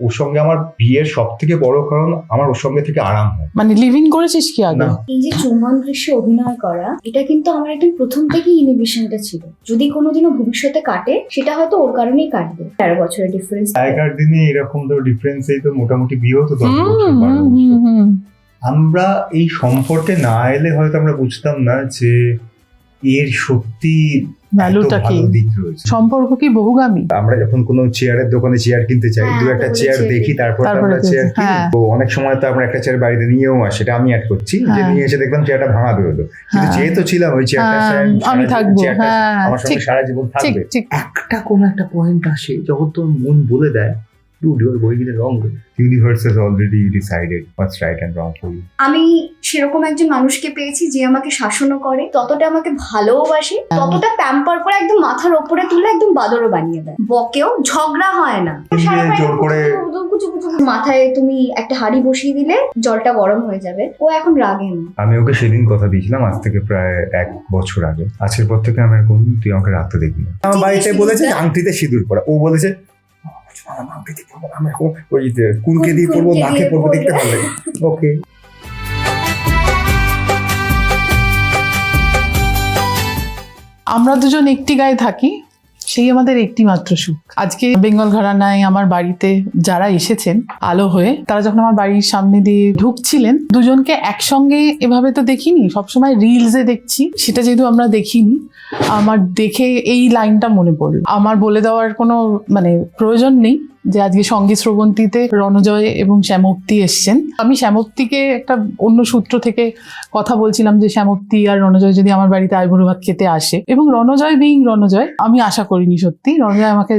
ওর সঙ্গে আমার বিয়ের সব থেকে বড় কারণ আমার ওর সঙ্গে থেকে আরাম হয়। মানে লিভিং করেছিস কি আগে? না, এই যে চুম্বন দৃশ্যে অভিনয় করা, এটা কিন্তু আমার একদম প্রথম থেকেই ইনহিবিশনটা ছিল। যদি কোনোদিনও ভবিষ্যতে কাটে, সেটা হয়তো ওর কারণেই কাটবে। 13 বছরের ডিফারেন্স। আগেকার দিনে এরকম তো ডিফারেন্সেই তো মোটামুটি বিয়ে হতো 10 বছর 12 বছর। আমরা এই সম্পর্কে না এলে হয়তো আমরা বুঝতাম না যে এর সত্যি ভ্যালুটা কি, দিক রয়েছে। সম্পর্ক কি বহুগামী। আমরা যখন কোনো চেয়ারের দোকানে চেয়ার কিনতে চাই, হ্যাঁ, দু একটা চেয়ার দেখি, তারপর আমরা চেয়ার কিনি। হ্যাঁ। তো অনেক সময় তো আমরা একটা চেয়ার বাড়িতে নিয়েও আসি, সেটা আমি অ্যাড করছি, যে হ্যাঁ। নিয়ে এসে দেখলাম চেয়ারটা ভাঙা বেরোলো, কিন্তু হ্যাঁ। যেহেতু ছিলাম ওই চেয়ারটা আমি থাকবো, আমার সঙ্গে সারা জীবন ঠিক থাকবে। ঠিক। একটা কোন একটা পয়েন্ট আসে যখন তোর মন বলে দেয় dude, you are going in the wrong way. The universe has already decided what's right and wrong for you. আমি সেরকম একজন মানুষকে পেয়েছি যে আমাকে শাসনও করে, ততটা আমাকে ভালোবাসে, ততটা প্যাম্পার করে একদম মাথার ওপরে তুলে একদম বাদরও বানিয়ে দেয়। বকেও, ঝগড়া হয় না। জোর করে মাথায় তুমি একটা হাঁড়ি বসিয়ে দিলে জলটা গরম হয়ে যাবে। ও এখন রাগে না। আমি ওকে সেদিন কথা দিয়েছিলাম, আজ থেকে প্রায় 1 বছর আগে। আজকের পর থেকে আমি এখন তুই আমাকে রাখতে দেখবি না। আমার বাড়িতে বলেছে আংটিতে সিঁদুর পরা, ও বলেছে আংটিতে পরবো, আমি এখন ওই কুনকে দিয়ে পরবো, নাকে পরবো, দেখতে ভালো লাগে। ওকে। আমরা দুজন একটি গায়ে থাকি, সেই আমাদের একটি মাত্র সুখ। আজকে বেঙ্গল ঘরানায় আমার বাড়িতে যারা এসেছেন আলো হয়ে, তারা যখন আমার বাড়ির সামনে দিয়ে ঢুকছিলেন, দুজনকে একসঙ্গে এভাবে তো দেখিনি, সবসময় রিলসে দেখছি, সেটা যেহেতু আমরা দেখিনি, আমার দেখে এই লাইনটা মনে পড়ল। আমার বলে দেওয়ার কোনো মানে প্রয়োজন নেই যে আজকে সঙ্গীত শ্রবন্তীতে রণজয় এবং শ্যামপ্তি এসছেন। আমি শ্যামপ্তিকে একটা অন্য সূত্র থেকে কথা বলছিলাম যে শ্যামপ্তি আর রণজয় যদি আমার বাড়িতে আইবুড়ো ভাত খেতে আসে, এবং রণজয় বিইং রণজয়, আমি আশা করিনি সত্যি। রণজয় আমাকে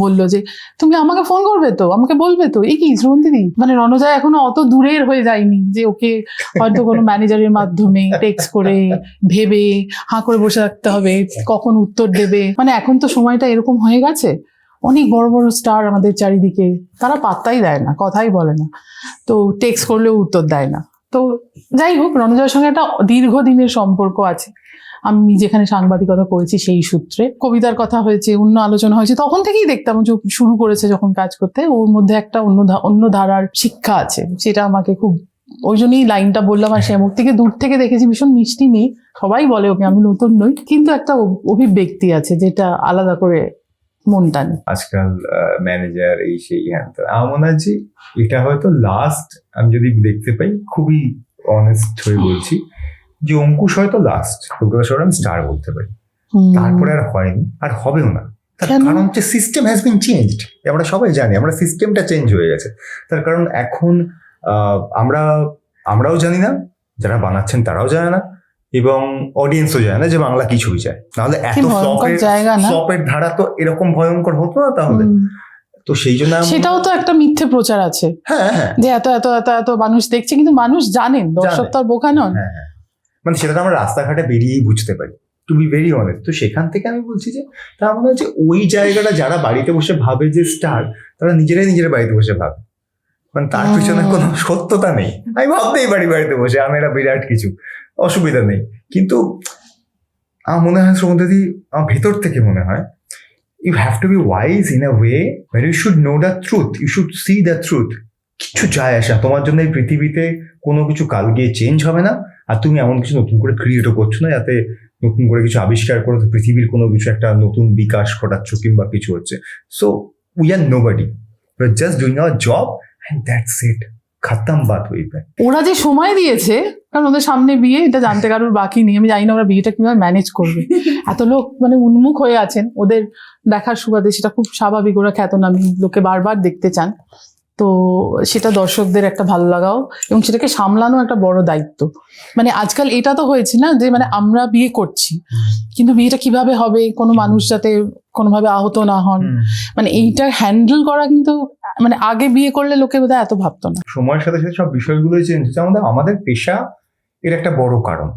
বললো যে তুমি আমাকে ফোন করবে তো, আমাকে বলবে তো। এই কি শ্রবন্তী দি, মানে রণজয় এখনো অত দূরের হয়ে যায়নি যে ওকে হয়তো কোনো ম্যানেজারের মাধ্যমে টেক্সট করে ভেবে হাঁ করে বসে থাকতে হবে কখন উত্তর দেবে। মানে এখন তো সময়টা এরকম হয়ে গেছে, অনেক বড় বড় স্টার আমাদের চারিদিকে, তারা পাত্তাই দেয় না, কথাই বলে না, তো টেক্সট করলেও উত্তর দেয় না। তো যাই হোক, রণজয়ের সঙ্গে একটা দীর্ঘদিনের সম্পর্ক আছে। আমি যেখানে সাংবাদিকতা করেছি সেই সূত্রে কবিতার কথা হয়েছে, অন্য আলোচনা হয়েছে, তখন থেকেই দেখতাম যে শুরু করেছে যখন কাজ করতে, ওর মধ্যে একটা অন্য ধারার শিক্ষা আছে, সেটা আমাকে খুব, ওই জন্যই লাইনটা বললাম। আর শ্যামপ্তিকে দূর থেকে দেখেছি, ভীষণ মিষ্টি মেয়ে, সবাই বলে ওকে, আমি নতুন নই, কিন্তু একটা অভিব্যক্তি আছে যেটা আলাদা করে মন টানে। আজকাল ম্যানেজার এই সেই হ্যাঁ, আমার মনে হয় যে এটা হয়তো লাস্ট, আমি যদি দেখতে পাই, খুবই অনেস্ট হয়ে বলছি, যে অঙ্কুশ হয়তো লাস্ট কলকাতা শহরে আমি স্টার বলতে পারি। তারপরে আর হয়নি, আর হবেও না। তার কারণ হচ্ছে সিস্টেম হ্যাজ বিন চেঞ্জড। আমরা সবাই জানি, আমরা সিস্টেমটা চেঞ্জ হয়ে গেছে। তার কারণ এখন আমরাও জানি না, যারা বানাচ্ছেন তারাও জানে না, এবং অডিয়েন্সও জানে না যে বাংলা কি ছবি চায়। নাহলে এত ফ্লপের ধারা তো এরকম ভয়ঙ্কর হতো না তাহলে। তো সেই জন্য সেটাও তো একটা মিথ্যে প্রচার আছে, যে এত এত এত এত মানুষ দেখছে, কিন্তু মানুষ জানেন, দর্শক তো আর বোকা নন। মানে সেটা তো আমরা রাস্তাঘাটে বেরিয়েই বুঝতে পারি, টু বি ভেরি অনেস্ট। তো সেখান থেকে আমি বলছি যে তার মনে হচ্ছে ওই জায়গাটা যারা বাড়িতে বসে ভাবে যে স্টার, তারা নিজেরাই বাড়িতে বসে ভাবে, মানে তার পিছনে কোনো সত্যতা নেই। আমি ভাবতেই পারি বাড়িতে বসে আমি এটা বিরাট কিছু, অসুবিধা নেই। কিন্তু আমার মনে হয় শ্রবন্তী, আমার ভেতর থেকে মনে হয় you have to be wise in a way where you should know the truth, you should see the truth. কিছু যায় আসা তোমার জন্য এই পৃথিবীতে কোনো কিছু কাল গিয়ে চেঞ্জ হবে না, আর তুমি এমন কিছু নতুন করে ক্রিয়েটও করছো না যাতে নতুন করে কিছু আবিষ্কার করো, পৃথিবীর কোনো কিছু একটা নতুন বিকাশ ঘটাচ্ছ কিংবা কিছু হচ্ছে। So we are nobody, we are just doing hour job and that's it, খতম বাত হয়ে যায়। ওরা যে সময় দিয়েছে, কারণ ওদের সামনে বিয়ে, এটা জানতে কারোর বাকি নেই। আমি জানি না ওরা বিয়েটা কিভাবে ম্যানেজ করবে, এত লোক মানে উন্মুখ হয়ে আছেন ওদের দেখার সুবাদে, সেটা খুব স্বাভাবিক। ওরা খ্যাতনামী, লোকে বারবার দেখতে চান, তো সেটা দর্শকদের একটা ভালো লাগাও, এবং সেটাকে সামলানো একটা বড় দায়িত্ব। মানে আজকাল এটা তো হয়েছে না যে মানে আমরা বিয়ে করছি, কিন্তু বিয়েটা কিভাবে হবে, কোনো মানুষ যাতে কোনোভাবে আহত না হন, মানে এইটা হ্যান্ডেল করা, কিন্তু মানে আগে বিয়ে করলে লোকে বোধহয় এত ভাবতো না। সময়ের সাথে সাথে সব বিষয়গুলোই চেঞ্জ হচ্ছে। আমাদের পেশা এর একটা বড় কারণ,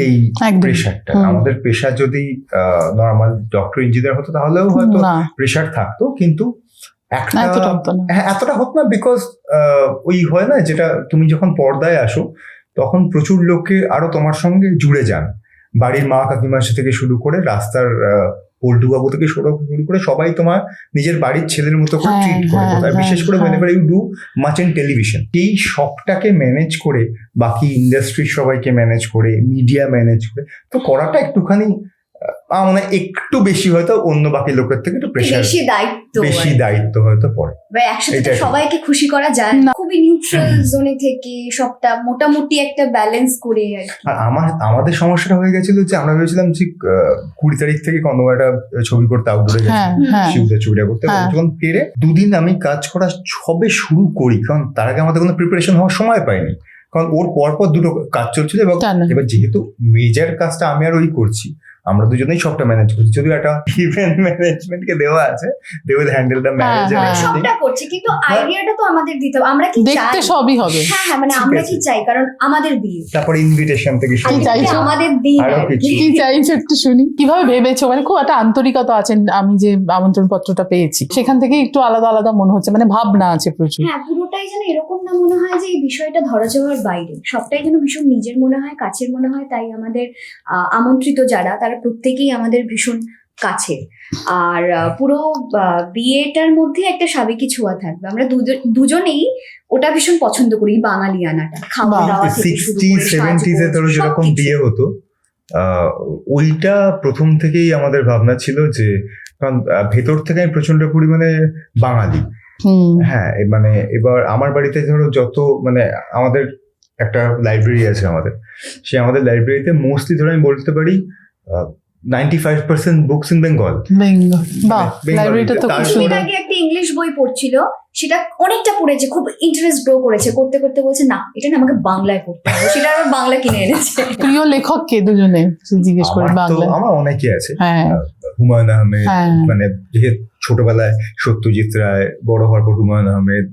এই প্রেশারটা। আমাদের পেশা যদি নর্মাল ডক্টর ইঞ্জিনিয়ার হতো তাহলেও হয়তো প্রেশার থাকতো, কিন্তু এতটা হতো না। বিকজ ওই হয় না, যেটা তুমি যখন পর্দায় আসো তখন প্রচুর লোকে আরো তোমার সঙ্গে জুড়ে যান, বাড়ির মা কাকিমার থেকে শুরু করে রাস্তার পল্টু বাবু থেকে শুরু করে সবাই তোমার নিজের বাড়ির ছেলের মতো করে হ্যাঁ, ট্রিট করে, হ্যাঁ, আর বিশেষ করে হ্যাঁ। whenever you do much in television, এই সবটাকে ম্যানেজ করে বাকি ইন্ডাস্ট্রির সবাইকে ম্যানেজ করে মিডিয়া ম্যানেজ করে তো করাটা একটুখানি মানে একটু বেশি হয়তো অন্য বাকি লোকের থেকে একটু প্রেশার, বেশি দায়িত্ব বেশি দায়িত্ব হয়তো পড়ে। বা একসাথে তো এটাই। সবাইকে খুশি করা যায় না, খুবই নিউট্রাল জোনে থেকে সবটা মোটামুটি একটা ব্যালেন্স করে আর কি। আর আমাদের সমস্যাটা হয়ে গেছিল যে আমরা ভেবেছিলাম ঠিক 20 তারিখ থেকে কোনো একটা ছবি করতে আউটডোরে গেছি, হ্যাঁ হ্যাঁ শিউতে চুড়িয়া করতে, হ্যাঁ। যখন ফিরে দুদিন আমি কাজ করা সবে শুরু করি, কারণ তার আগে আমাদের কোনো প্রিপারেশন হওয়ার সময় পাইনি, কারণ ওর পরপর দুটো কাজ চলছিল এবং জানো। এবার যেহেতু মেজর কাজটা আমি আর ওই করছি, আমরা দুজনেই সবটা ম্যানেজ করছি, যদিও একটা ইভেন্ট ম্যানেজমেন্টকে দেওয়া আছে, they will handle the manage হ্যাঁ, হ্যাঁ। সবটা করছি, কিন্তু আইডিয়াটা তো আমাদের দিতে হবে, আমরা কি দেখতে চাই। সবই হবে। হ্যাঁ হ্যাঁ, মানে ঠিক আমরা আছে। কি চাই, কারণ আমাদের বিয়ে, তারপরে ইনভিটেশন থেকে শুরু কি করে। চাইছো? আমাদের দিন আরো আর কি। কিছু। কি চাইছো একটু শুনি, কিভাবে ভেবেছো? মানে খুব একটা আন্তরিকতা আছেন, আমি যে আমন্ত্রণ পত্রটা পেয়েছি সেখান থেকে একটু আলাদা আলাদা মনে হচ্ছে, মানে ভাবনা আছে প্রচুর। হ্যাঁ, পুরোটাই যেন এরকম না মনে হয় যে এই বিষয়টা ধরা যাওয়ার বাইরে, সবটাই যেন ভীষণ নিজের মনে হয়, কাছের মনে হয়। তাই আমাদের আমন্ত্রিত যারা, তারা প্রত্যেকেই আমাদের ভীষণ কাছের। আর পুরো বিয়েটার মধ্যে একটা সাবেকি ছোঁয়া থাকবে, আমরা দুজনেই ওটা ভীষণ পছন্দ করি, বাঙালিয়ানাটা, খাওয়া বাহ। দাওয়া থেকে শুরু 60s করে 70s এ ধরো সাজগোজ, যেরকম সবকিছু। বিয়ে হতো, ওইটা প্রথম থেকেই আমাদের ভাবনা ছিল যে, কারণ ভেতর থেকে আমি প্রচন্ড পরিমাণে বাঙালি। হুম হ্যাঁ মানে এবার আমার বাড়িতে ধরো যত মানে আমাদের একটা লাইব্রেরি আছে আমাদের, সে আমাদের লাইব্রেরিতে মোস্টলি ধরো আমি বলতে পারি 95% বুকস ইন বেঙ্গল। বেঙ্গল, বাহ, বেঙ্গলি। লাইব্রেরিটা তো খুব তারপরে- কিছুদিন সুন্দর। আগে একটা ইংলিশ বই পড়ছিল, সেটা অনেকটা পড়েছে, খুব ইন্টারেস্ট গ্রো করেছে, করতে করতে বলছে না এটা না আমাকে বাংলায় পড়তে হবে, সেটা আবার বাংলা কিনে এনেছে। প্রিয় লেখক কে দুজনে জিজ্ঞেস করি আমার তো বাংলায়? আমার অনেকে আছে, হ্যাঁ হুমায়ুন আহমেদ, হ্যাঁ মানে যেহেতু ছোটবেলায় সত্যজিৎ রায়, বড় হওয়ার পর হুমায়ুন আহমেদ,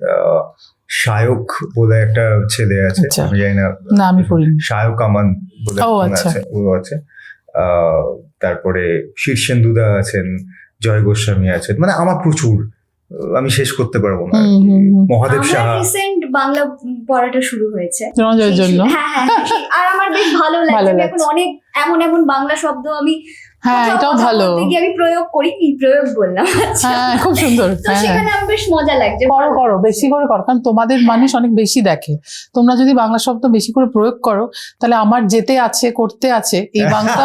শায়ক বলে একটা ছেলে আছে, আচ্ছা। আমি জানি না, না আমি পড়িনি। শায়ক আমান বলে ও, একজন আচ্ছা। আছে, ও আছে। তারপরে শীর্ষেন্দুদা আছেন, জয় গোস্বামী আছেন, মানে আমার প্রচুর, আমি শেষ করতে পারবো না। হুম, হুম, হুম। মহাদেব আমার সাহা, রিসেন্ট বাংলা পড়াটা শুরু হয়েছে। জনজয়ের জন্য। হ্যাঁ হ্যাঁ হ্যাঁ, আর আমার বেশ ভালো লাগছে, ভালো আমি লাগছে। এখন অনেক এমন এমন বাংলা শব্দ আমি হ্যাঁ কোথাও এটাও কথা ভালো। বলতে গিয়ে আমি প্রয়োগ করি, কি প্রয়োগ বললাম, আচ্ছা। হ্যাঁ খুব সুন্দর। তো হ্যাঁ সেখানে আমার বেশ মজা লাগছে। করো করো, বেশি করে করো, কারণ তোমাদের মানুষ অনেক বেশি দেখে। তোমরা যদি বাংলা শব্দ বেশি করে প্রয়োগ করো, তাহলে আমার যেতে আছে করতে আছে এই বাংলা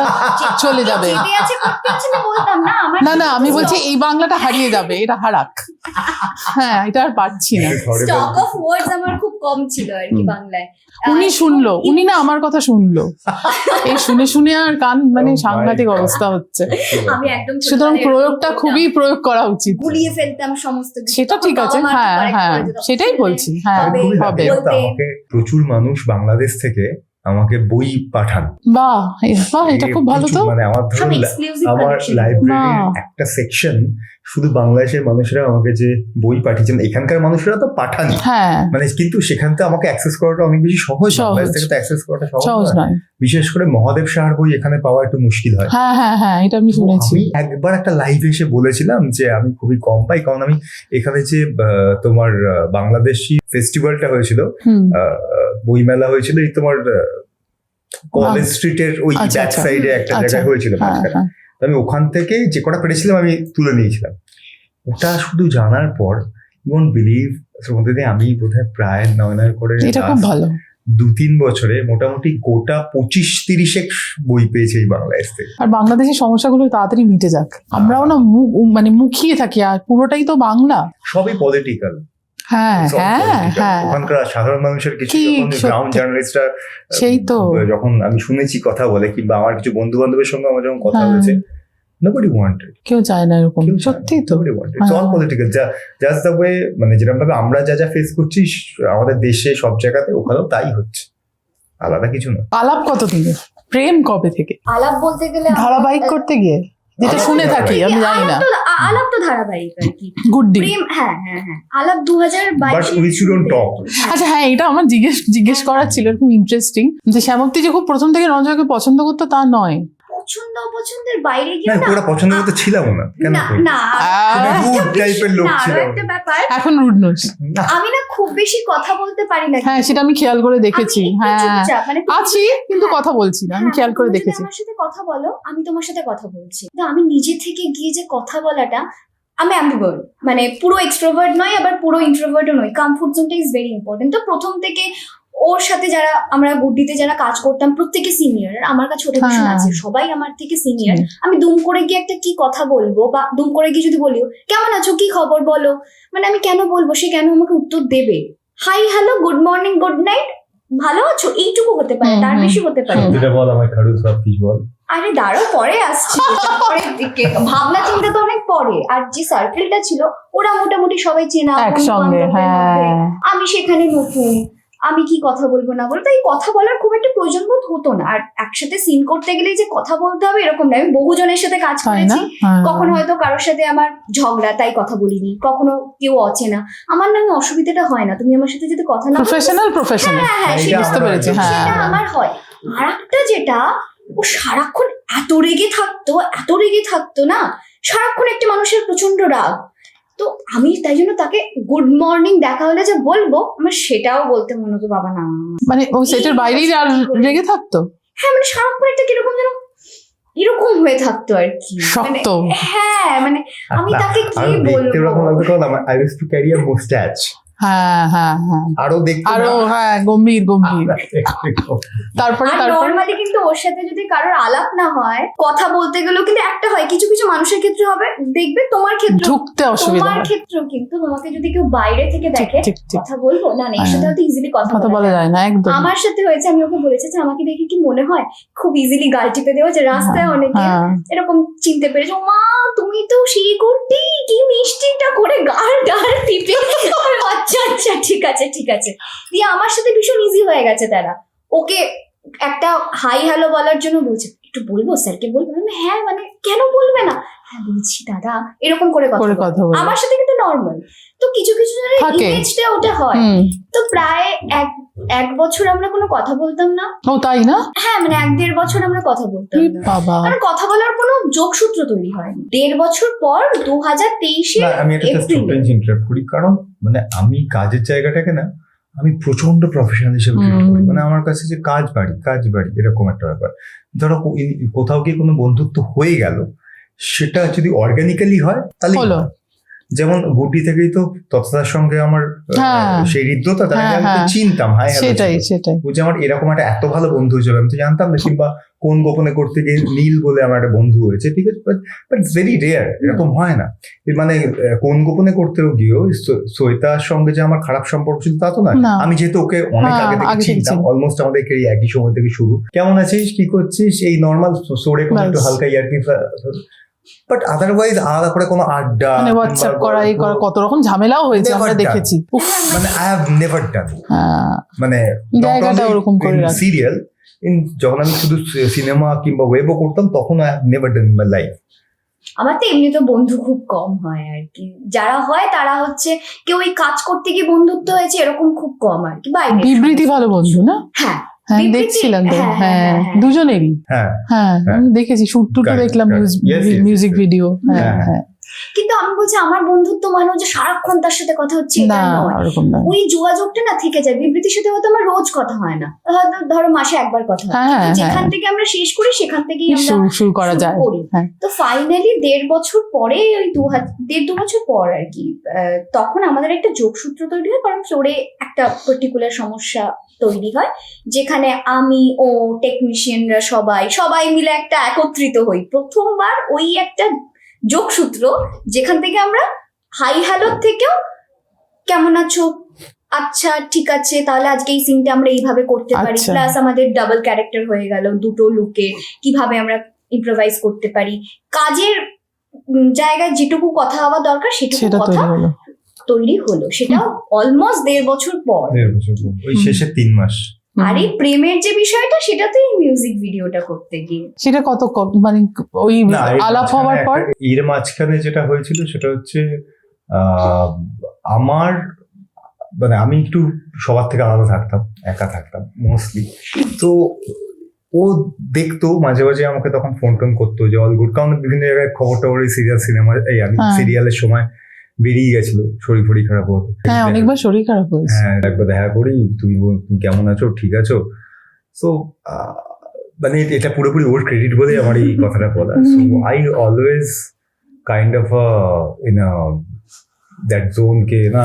চলে যাবে। যেতে আছে করতে আছে না বলতাম না, আমার না না, আমি বলছি এই বাংলাটা হারিয়ে যাবে, এটা হারাক। হ্যাঁ এটা আর পারছি না। স্টক অফ ওয়ার্ডস আমার খুব কম ছিল আর কি বাংলায়। উনি শুনলো, উনি না আমার কথা শুনলো, এই শুনে শুনে আর কান মানে Oh my সাংঘাতিক God. অবস্থা হচ্ছে। আমি একদম সুতরাং ছোটবেলায় প্রয়োগটা এরকম খুবই প্রয়োগ করা উচিত। গুলিয়ে ফেলতাম সমস্ত কিছু। সেটা ঠিক আছে, তখন বাবা মা হ্যাঁ correct হ্যাঁ করে দিত। সেটাই বলছি, হ্যাঁ আমি খুবই হবে। lucky, জানো তো, আমাকে প্রচুর মানুষ বাংলাদেশ থেকে আমাকে বই পাঠান। বাহ বাহ, এটা খুব ভালো তো। প্রচুর, মানে আমার সব ধরুন এক্সক্লুসিভ আমার কালেকশন। লাইব্রেরির বাহ। একটা সেকশন শুধু বাংলাদেশের মানুষরা আমাকে যে বই পাঠিয়েছেন, এখানকার মানুষরা তো পাঠানি, হ্যাঁ মানে কিন্তু সেখান থেকে আমাকে অ্যাক্সেস করাটা অনেক বেশি সহজ, সহজ। বাংলাদেশ থেকে তো অ্যাক্সেস করাটা সহজ সহজ নয়। নয়। বিশেষ করে মহাদেব সাহার বই এখানে পাওয়া একটু মুশকিল হয়। হ্যাঁ হ্যাঁ হ্যাঁ, এটা আমি তো শুনেছি। আমি একবার একটা লাইভে এসে বলেছিলাম যে আমি খুবই কম পাই, কারণ আমি এখানে যে তোমার বাংলাদেশি ফেস্টিভ্যালটা হয়েছিল, হুম বইমেলা হয়েছিল, এই তোমার কলেজ স্ট্রিটের ওই আচ্ছা, ব্যাক আচ্ছা। সাইডে একটা আচ্ছা। জায়গায় হয়েছিল হ্যাঁ মাঝখানে। হ্যাঁ তো আমি ওখান থেকে যে কটা পেরেছিলাম আমি তুলে নিয়েছিলাম। ওটা শুধু জানার পর ইউ ওন্ট বিলিভ, মধ্যে দিয়ে আমি বোধহয় প্রায় নয় করে এটা খুব ভালো। 2-3 বছরে মোটামুটি গোটা 25-30 বই পেয়েছে এই বাংলাদেশ থেকে। আর বাংলাদেশের সমস্যাগুলো তাড়াতাড়ি মিটে যাক। আমরাও না মানে মুখিয়ে থাকি, আর পুরোটাই তো বাংলা। সবই পলিটিক্যাল, হ্যাঁ হ্যাঁ হ্যাঁ, ওখানকার সাধারণ মানুষের কিছু কি যখন সত্যি। গ্রাউন্ড জার্নালিস্টরা সেই তো। যখন আমি শুনেছি কথা বলে, কিংবা আমার কিছু বন্ধু বান্ধবের সঙ্গে আমার যখন কথা হ্যাঁ। হয়েছে, nobody wanted, কেউ চায় না এরকম, কেউ চায় না, সত্যি তো। nobody wanted. It's all হ্যাঁ। political. Just the way, মানে যেরকম ভাবে আমরা যা ফেস করছি আমাদের দেশে সব জায়গাতে, ওখানেও তাই হচ্ছে, আলাদা কিছু না। আলাপ কত দিনের, প্রেম কবে থেকে? আলাপ বলতে গেলে ধারাবাহিক করতে গিয়ে যেটা আলাপ শুনে থাকি, আমি জানি না। আলাপ তো ধারাবাহিক আর কি। গুড্ডি। প্রেম, হ্যাঁ হ্যাঁ হ্যাঁ, আলাপ But 2022 we shouldn't talk. আচ্ছা হ্যাঁ, এটা আমার জিজ্ঞেস করার ছিল, খুব ইন্টারেস্টিং যে শ্যামপ্তি যে খুব প্রথম থেকে রঞ্জয়কে পছন্দ করতো তা নয়। পছন্দ অপছন্দের বাইরে গিয়ে না না ওরা পছন্দ করতে ছিলাম না কেন না করবো? না তুমি rude type এর লোক না, আরো ছিলাম। একটা ব্যাপার, এখন রুডনেস। আমি না খুব বেশি কথা বলতে পারি না। হ্যাঁ সেটা আমি খেয়াল করে দেখেছি। আমি একটু হ্যাঁ চুপচাপ, মানে তুমি আছি কিন্তু হ্যাঁ, কথা বলছি না, আমি হ্যাঁ, খেয়াল করে তুমি যদি দেখেছি। আমার সাথে কথা বলো, আমি তোমার সাথে কথা বলছি, তো আমি নিজে থেকে গিয়ে যে কথা বলাটা, আমি অ্যাম্বিভার্ট, মানে পুরো এক্সট্রোভার্ট নয় আবার পুরো ইন্ট্রোভার্টও নয়। কমফোর্ট জোনটা ইজ ভেরি ইম্পর্টেন্ট। তো প্রথম থেকে ওর সাথে যারা আমরা গুড্ডিতে যারা কাজ করতাম প্রত্যেকে সিনিয়র, আমার কাছে ওটা ভীষণ হ্যাঁ। আছে, সবাই আমার থেকে সিনিয়র। আমি দুম করে গিয়ে একটা কি কথা বলবো, বা দুম করে গিয়ে যদি বলিও কেমন আছো, কি খবর বলো, মানে আমি কেন বলবো, সে কেন আমাকে উত্তর দেবে? Hi hello good morning good night ভালো আছো, এইটুকু হতে পারে, তার বেশি হতে পারে না। যেটা বল আমার খাড়ু সব কিছু বল। আরে দাঁড়াও, পরে আসছি, এটা পরের দিকে, ভাবনা চিন্তা তো অনেক পরে। আর যে সার্কেলটা ছিল ওরা মোটামুটি সবাই চেনা একসঙ্গে, বন্ধু-বান্ধবদের মধ্যে। হ্যাঁ। আমি সেখানে নতুন, আমি কি কথা বলবো না বলবো, তাই কথা বলার খুব একটা প্রয়োজন বোধ হতো না। আর একসাথে সিন করতে গেলে যে কথা বলতে হবে এরকম না। আমি বহুজনের সাথে কাজ তাই না? করেছি, হ্যাঁ। কখনো হয়তো কারোর সাথে আমার ঝগড়া তাই কথা বলিনি, কখনো কেউ অচেনা, আমার না অসুবিধাটা হয় না, তুমি আমার সাথে যদি কথা না বলো, প্রফেশনাল হ্যাঁ হ্যাঁ এইটা সেটা বুঝতে আমার পেরেছি, একদম হ্যাঁ। সেটা আমার হয়। আর একটা যেটা, ও সারাক্ষণ এত রেগে থাকতো না, সারাক্ষণ একটা মানুষের প্রচন্ড রাগ। তো আমি তাই জন্য তাকে গুড মর্নিং দেখা হলে যে বলবো, আমার সেটাও বলতে মনে হতো বাবা না। মানে ও সেটের বাইরেই আর রেগে থাকতো, হ্যাঁ মানে সারাক্ষণ একটা কিরকম যেন এরকম হয়ে থাকতো আর কি, মানে শক্ত। হ্যাঁ মানে আমি তাকে কি আরো দেখতে বলবো, এরকম লাগতো, কারণ I used to carry a moustache. হ্যাঁ হ্যাঁ হ্যাঁ, আরো দেখতে আরো হ্যাঁ গম্ভীর গম্ভীর। তারপরে আর তারপরে নর্মালি কিন্তু ওর সাথে যদি কারোর আলাপ না হয়, কথা বলতে গেলেও কিন্তু একটা হয়, কিছু কিছু মানুষের ক্ষেত্রে হবে, দেখবে তোমার ক্ষেত্রে, ঢুকতে অসুবিধা তোমার হয়। ক্ষেত্রেও কিন্তু তোমাকে যদি কেউ বাইরে থেকে ঠিক দেখে, ঠিক ঠিক, কথা বলবো না না, এর সাথে হয়তো ইজিলি কথা কথা বলা বলা যায়। যায় না একদম। আমার সাথে হয়েছে, আমি ওকে বলেছি যে আমাকে দেখে কি মনে হয় খুব ইজিলি গাল টিপে দেওয়া, যে রাস্তায় অনেকে হ্যাঁ এরকম চিনতে পেরেছে, মা তুমি তো সেই করতি, কি মিষ্টিটা করে গাল টিপে। আমি, আচ্ছা আচ্ছা ঠিক আছে ঠিক আছে, দিয়ে আমার সাথে ভীষণ ইজি হয়ে গেছে তারা। ওকে একটা হাই হ্যালো বলার জন্য বলছে একটু বলবো স্যারকে বলবো, আমি, হ্যাঁ মানে কেন বলবে না, হ্যাঁ বলছি দাদা, এরকম করে করে কথা কথা বলো। বলো। আমার সাথে কিন্তু নর্মাল। তো কিছু কিছু জনের থাকে। ইমেজটা ওটা হয়। হুম। তো প্রায় এক বছর আমরা কোনো কথা বলতাম না। ও তাই না? হ্যাঁ মানে 1-1.5 বছর আমরা কথা বলতাম এ না, বাবা, কারণ কথা বলার কোনো যোগসূত্র তৈরি হয়নি। 1.5 বছর পর 2023-এ না আমি এটা জাস্ট এপ্রিলে। ইন্টারাপ্ট করি, কারণ মানে আমি কাজের জায়গাটাকে না আমি প্রচন্ড প্রফেশনাল হিসেবে ট্রিট করি। মানে আমার কাছে যে কাজ বাড়ি এরকম একটা ব্যাপার। ধরো কোথাও গিয়ে কোনো বন্ধুত্ব হয়ে গেল, সেটা যদি অর্গানিক্যালি হয় তাহলে হলো। যেমন গুড্ডি থেকেই তো তৎসার সঙ্গে আমার হ্যাঁ। সেই হৃদ্যতা, তাই হ্যাঁ, আমি তো হ্যাঁ। চিনতাম, হাই হ্যালো সেটাই সেটাই। বুঝে আমার এরকম একটা এত ভালো বন্ধু হয়ে যাবে আমি তো জানতাম না। কিংবা কোন গোপনে করতে গিয়ে নীল বলে আমার একটা বন্ধু হয়েছে, ঠিক আছে, বাট ভেরি রেয়ার, এরকম হয় না। মানে কোন গোপনে করতেও গিয়েও শ্বেতার সঙ্গে যে আমার খারাপ সম্পর্ক ছিল তা তো না। না। আমি যেহেতু ওকে অনেক হ্যাঁ, আগে থেকে আগে থেকে চিনতাম, চিনি। অলমোস্ট আমাদের একই সময় থেকে শুরু, কেমন আছিস কি করছিস এই নর্মাল সোরে কোনো একটু ব্যাস। হালকা ইয়ার্কি, বাট আদারওয়াইজ আলাদা করে কোনো আড্ডা মানে হোয়াটসঅ্যাপ কিংবা করা এই করা গল্প, কত রকম ঝামেলাও হয়েছে, Never আমরা done. দেখেছি। উফ, মানে আই হ্যাভ নেভার ডান, হ্যাঁ, মানে জায়গাটা ওরকম করে রাখে। সিরিয়াল যখন আমি শুধু সিনেমা কিংবা ওয়েবও করতাম তখন I have never done in my life. আমার তো এমনি তো বন্ধু খুব কম হয় আর কি, যারা হয় তারা হচ্ছে কেউ ওই কাজ করতে গিয়ে বন্ধুত্ব হয়েছে এরকম খুব কম আর কি, বাইরে। বিবৃতি ভালো বন্ধু না? হ্যাঁ হ্যাঁ বিবৃতি, দেখছিলাম তো, হ্যাঁ, হ্যাঁ হ্যাঁ, হ্যাঁ। দুজনেরই। হ্যাঁ হ্যাঁ হ্যাঁ। আমি দেখেছি, শুট টুটও Correct, দেখলাম, correct. Yes, yes, music yes. Video. হ্যাঁ হ্যাঁ, হ্যাঁ, কিন্তু আমি বলছি আমার বন্ধুত্ব মানে যে সারাক্ষণ তার সাথে কথা হচ্ছে এটা না নয়। ওরকম না। ওই যোগাযোগটা না থেকে যায়। বিবৃতির সাথে হয়তো আমার রোজ কথা হয় না, হয়তো ধরো মাসে একবার কথা হয়, হ্যাঁ হ্যাঁ কিন্তু যেখান হ্যাঁ, থেকে আমরা শেষ করি সেখান থেকেই আমরা শুরু করা শুরু যায়। করি। হ্যাঁ। তো ফাইনালি 1.5 বছর পরে, ওই 1.5-2 বছর পর আর কি, তখন আমাদের একটা যোগসূত্র তৈরি হয়, কারণ ফ্লোরে একটা পার্টিকুলার সমস্যা তৈরি হয়, যেখানে আমি ও টেকনিশিয়ানরা সবাই মিলে একটা একত্রিত হই প্রথমবার। ওই একটা যোগসূত্র যেখান থেকে আমরা হাই হ্যালোর থেকেও কেমন আছো, আচ্ছা ঠিক আছে তাহলে আজকে এই সিনটা আমরা এইভাবে করতে পারি, আচ্ছা। প্লাস আমাদের ডাবল ক্যারেক্টার হয়ে গেল, দুটো লুকে কিভাবে আমরা ইম্প্রোভাইজ করতে পারি, কাজের জায়গায় যেটুকু কথা হওয়া দরকার সেটুকু সেটা কথা তৈরি হলো। তৈরি হলো। সেটাও অলমোস্ট 1.5 বছর পর। 1.5 বছর পর, ওই শেষের 3 মাস। আর এই প্রেমের যে বিষয়টা, সেটা তো এই মিউজিক ভিডিওটা করতে গিয়ে সেটা মানে ওই না, আলাপ হওয়ার পর এর মাঝখানে যেটা হয়েছিল সেটা হচ্ছে আমার মানে আমি একটু সবার থেকে আলাদা থাকতাম, একা থাকতাম মোস্টলি। তো ও দেখতো মাঝে মাঝে আমাকে তখন ফোন টোন করতো যে অল গুড, কারণ বিভিন্ন জায়গায় খবর টবর সিরিয়াল সিনেমা আমি হ্যাঁ। সিরিয়ালের সময় বেরিয়ে গেছিল, শরীর ফরীর খারাপ হতো। হ্যাঁ, অনেকবার শরীর খারাপ হয়েছে। হ্যাঁ, একবার দেখা করি, তুমি তুমি কেমন আছো, ঠিক আছো? সো মানে এটা পুরোপুরি ওর ক্রেডিট বলে আমার এই কথাটা বলা। So I always kind of in that zone কে না।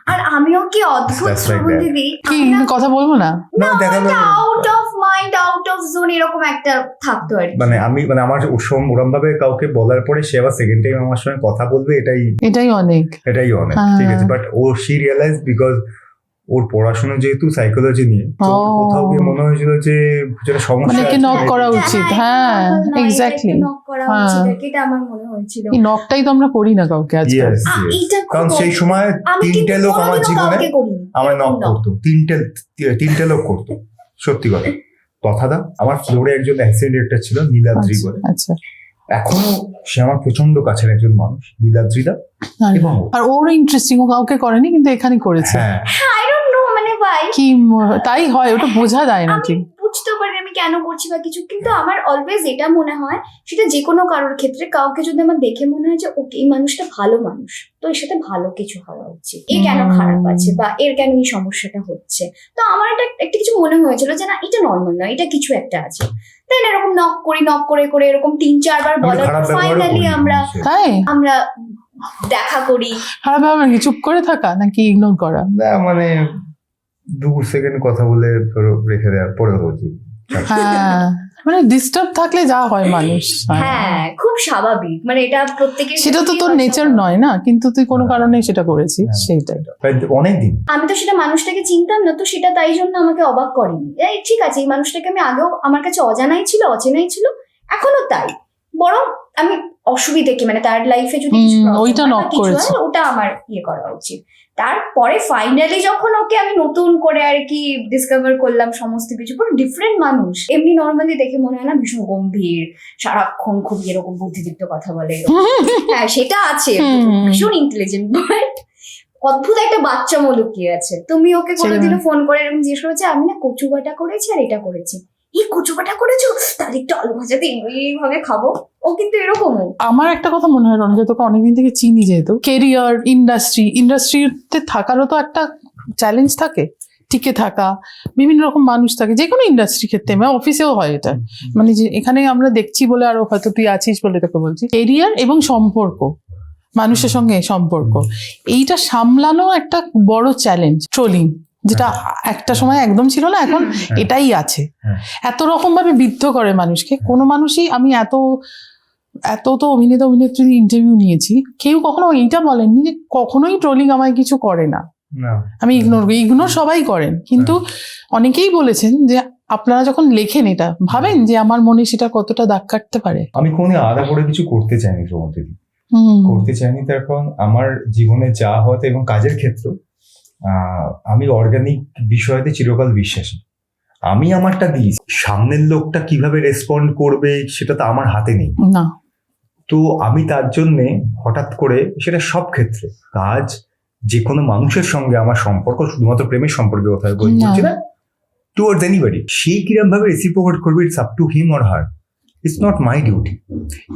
আর আমিও কি অদ্ভুত Just like শ্রবণ that. দিদি, কি আমি না কথা বলবো না? না দেখা out of mind out of zone এরকম একটা থাকতো আর কি। মানে আমি মানে আমার ওরম ভাবে কাউকে বলার পরে সে আবার সেকেন্ড টাইম আমার সঙ্গে কথা বলবে, এটাই এটাই অনেক। অনেক। হ্যাঁ। ঠিক আছে, বাট ও শি রিয়েলাইজ বিকজ ওর পড়াশোনা যেহেতু সাইকোলজি নিয়ে, তো ও। কোথাও গিয়ে মনে হয়েছিল যে যেটা সমস্যা মানে একে আছে, knock করা maybe- উচিত। হ্যাঁ, exactly. নক করা হ্যাঁ। উচিত আর কি, এটা আমার মনে হয়েছিল। এই নকটাই তো আমরা করি না কাউকে আজকাল। Yes, yes. এইটা খুব কারণ সেই সময় আমি তিনটে কিন্তু লোক আমার কোনোদিনও জীবনে কাউকে করিনি। আমার নক এরকম knock। করতো, তিনটে লোক করতো, সত্যি কথা। তথাদা আমার ফ্লোরে একজন অ্যাক্সিডেন্ট ছিল, নীলাদ্রি আচ্ছা, বলে। আচ্ছা। এখনো সে আমার প্রচন্ড কাছের একজন মানুষ, নীলাদ্রিদা। আর- এবং আর ওরও ইন্টারেস্টিং, ও কাউকে করেনি কিন্তু এখানে করেছে। হ্যাঁ, I don't know, মানে ভাই কি তাই হয়, ওটা বোঝা যায় না আমি ঠিক। বুঝতে পারি আমি কেন করছি বা কিছু, কিন্তু আমার অলওয়েজ এটা মনে হয়, সেটা যে কোনো কারোর ক্ষেত্রে, কাউকে যদি আমার দেখে মনে হয় যে ওকে এই মানুষটা ভালো মানুষ, তো এর সাথে ভালো কিছু হওয়া উচিত, এ কেন খারাপ আছে বা এর কেন এই সমস্যাটা হচ্ছে, তো আমার একটা কিছু মনে হয়েছিল যে না এটা নর্মাল নয়, এটা কিছু একটা আছে। তাই না, এরকম নক করে করে এরকম 3-4 বার আমি বলার খারাপ ব্যবহারও ফাইনালি করি। তাই আমরা দেখা করি। খারাপ ব্যাপার কি, চুপ করে থাকা নাকি ইগনোর করা? না মানে 2 সেকেন্ড কথা বলে ধরো রেখে দেওয়ার পরে হচ্ছে। হ্যাঁ, মানে ডিস্টার্ব থাকলে যা হয় মানুষ। হ্যাঁ, খুব স্বাভাবিক, মানে এটা প্রত্যেকের সেটা তো ক্ষেত্রেই তোর হয় নেচার স্বাভাবিক। নয় না, কিন্তু তুই কোনো কারণে সেটা করেছিস, হ্যাঁ। সেইটাই। অনেকদিন আমি তো সেটা মানুষটাকে চিনতাম না, তো সেটা তাই জন্য আমাকে অবাক করেনি। এই ঠিক আছে, এই মানুষটাকে আমি আগেও আমার কাছে অজানাই ছিল, অচেনাই ছিল, এখনো তাই। বরং আমি অসুবিধে কি, মানে তার লাইফে যদি কিছু problem ওইটা হয় বা knock কিছু হয়, করেছে। ওটা আমার করা উচিত। তারপরে ফাইনালি যখন ওকে আমি নতুন করে আর কি ডিসকভার করলাম সমস্ত কিছু, পুরো ডিফারেন্ট মানুষ। এমনি নর্মালি দেখে মনে হয় না ভীষণ গম্ভীর, সারাক্ষণ খুব এরকম বুদ্ধিদীপ্ত কথা বলে এরকম। হ্যাঁ সেটা আছে, হুম। ভীষণ ইন্টেলিজেন্ট, বাট অদ্ভুত একটা বাচ্চা লুকিয়ে আছে। তুমি ওকে সেটা- কোনোদিনও ফোন করে এরকম জিজ্ঞেস করেছে আমি না কচু বাটা করেছি আর এটা করেছি, এই কচু বাটা করেছো, তাহলে একটু আলু ভাজা দিয়ে এইভাবে খাবো? ও কিন্তু এরকমও। আমার একটা কথা মনে হয় রঞ্জিত, তোকে অনেকদিন থেকে চিনি, যেহেতু কেরিয়ার ইন্ডাস্ট্রিতে থাকারও তো একটা চ্যালেঞ্জ থাকে, টিকে থাকা। বিভিন্ন রকম মানুষ থাকে যে কোনো ইন্ডাস্ট্রি ক্ষেত্রে, মানে অফিসেও হয় এটা। মানে যে এখানে আমরা দেখছি বলে, আর হয়তো তুই আছিস বলে তোকে বলছি, কেরিয়ার এবং সম্পর্ক, মানুষের সঙ্গে সম্পর্ক, এইটা সামলানো একটা বড় চ্যালেঞ্জ। ট্রোলিং যেটা একটা সময় একদম ছিল না, এখন এটাই আছে। হ্যাঁ। এত রকম ভাবে বিদ্ধ করে মানুষকে। কোনো মানুষই, আমি এত তো অভিনেত্রী ইন্টারভিউ নিয়েছি, কেউ কখনো এইটা বলেননি যে কখনোই ট্রোলিং আমায় কিছু করে না, না আমি ইগনোর সবাই করেন। কিন্তু অনেকেই বলেছেন যে আপনারা যখন লেখেন এটা ভাবেন যে আমার মনে সেটা কতটা দাগ কাটতে পারে। আমি কোনো আলাদা করে কিছু করতে চাইনি সমতে, হুম, করতে চাইনি, তার কারণ আমার জীবনে যা হতে এবং কাজের ক্ষেত্রে আমি অর্গানিক বিষয়তে চিরকাল বিশ্বাসী। আমি আমারটা দিই, সামনের লোকটা কিভাবে রেসপন্ড করবে সেটা তো আমার হাতে নেই। না, তো আমি তার জন্যে হঠাৎ করে, সেটা সব ক্ষেত্রে, কাজ, যে কোনো মানুষের সঙ্গে আমার সম্পর্ক, শুধুমাত্র প্রেমের সম্পর্কে কথা বলছি না, টুয়ার্ডস এনিবডি, সেই কিরম ভাবে রেসিপ্রোকেট করবে, it's up to him or her, it's not my duty.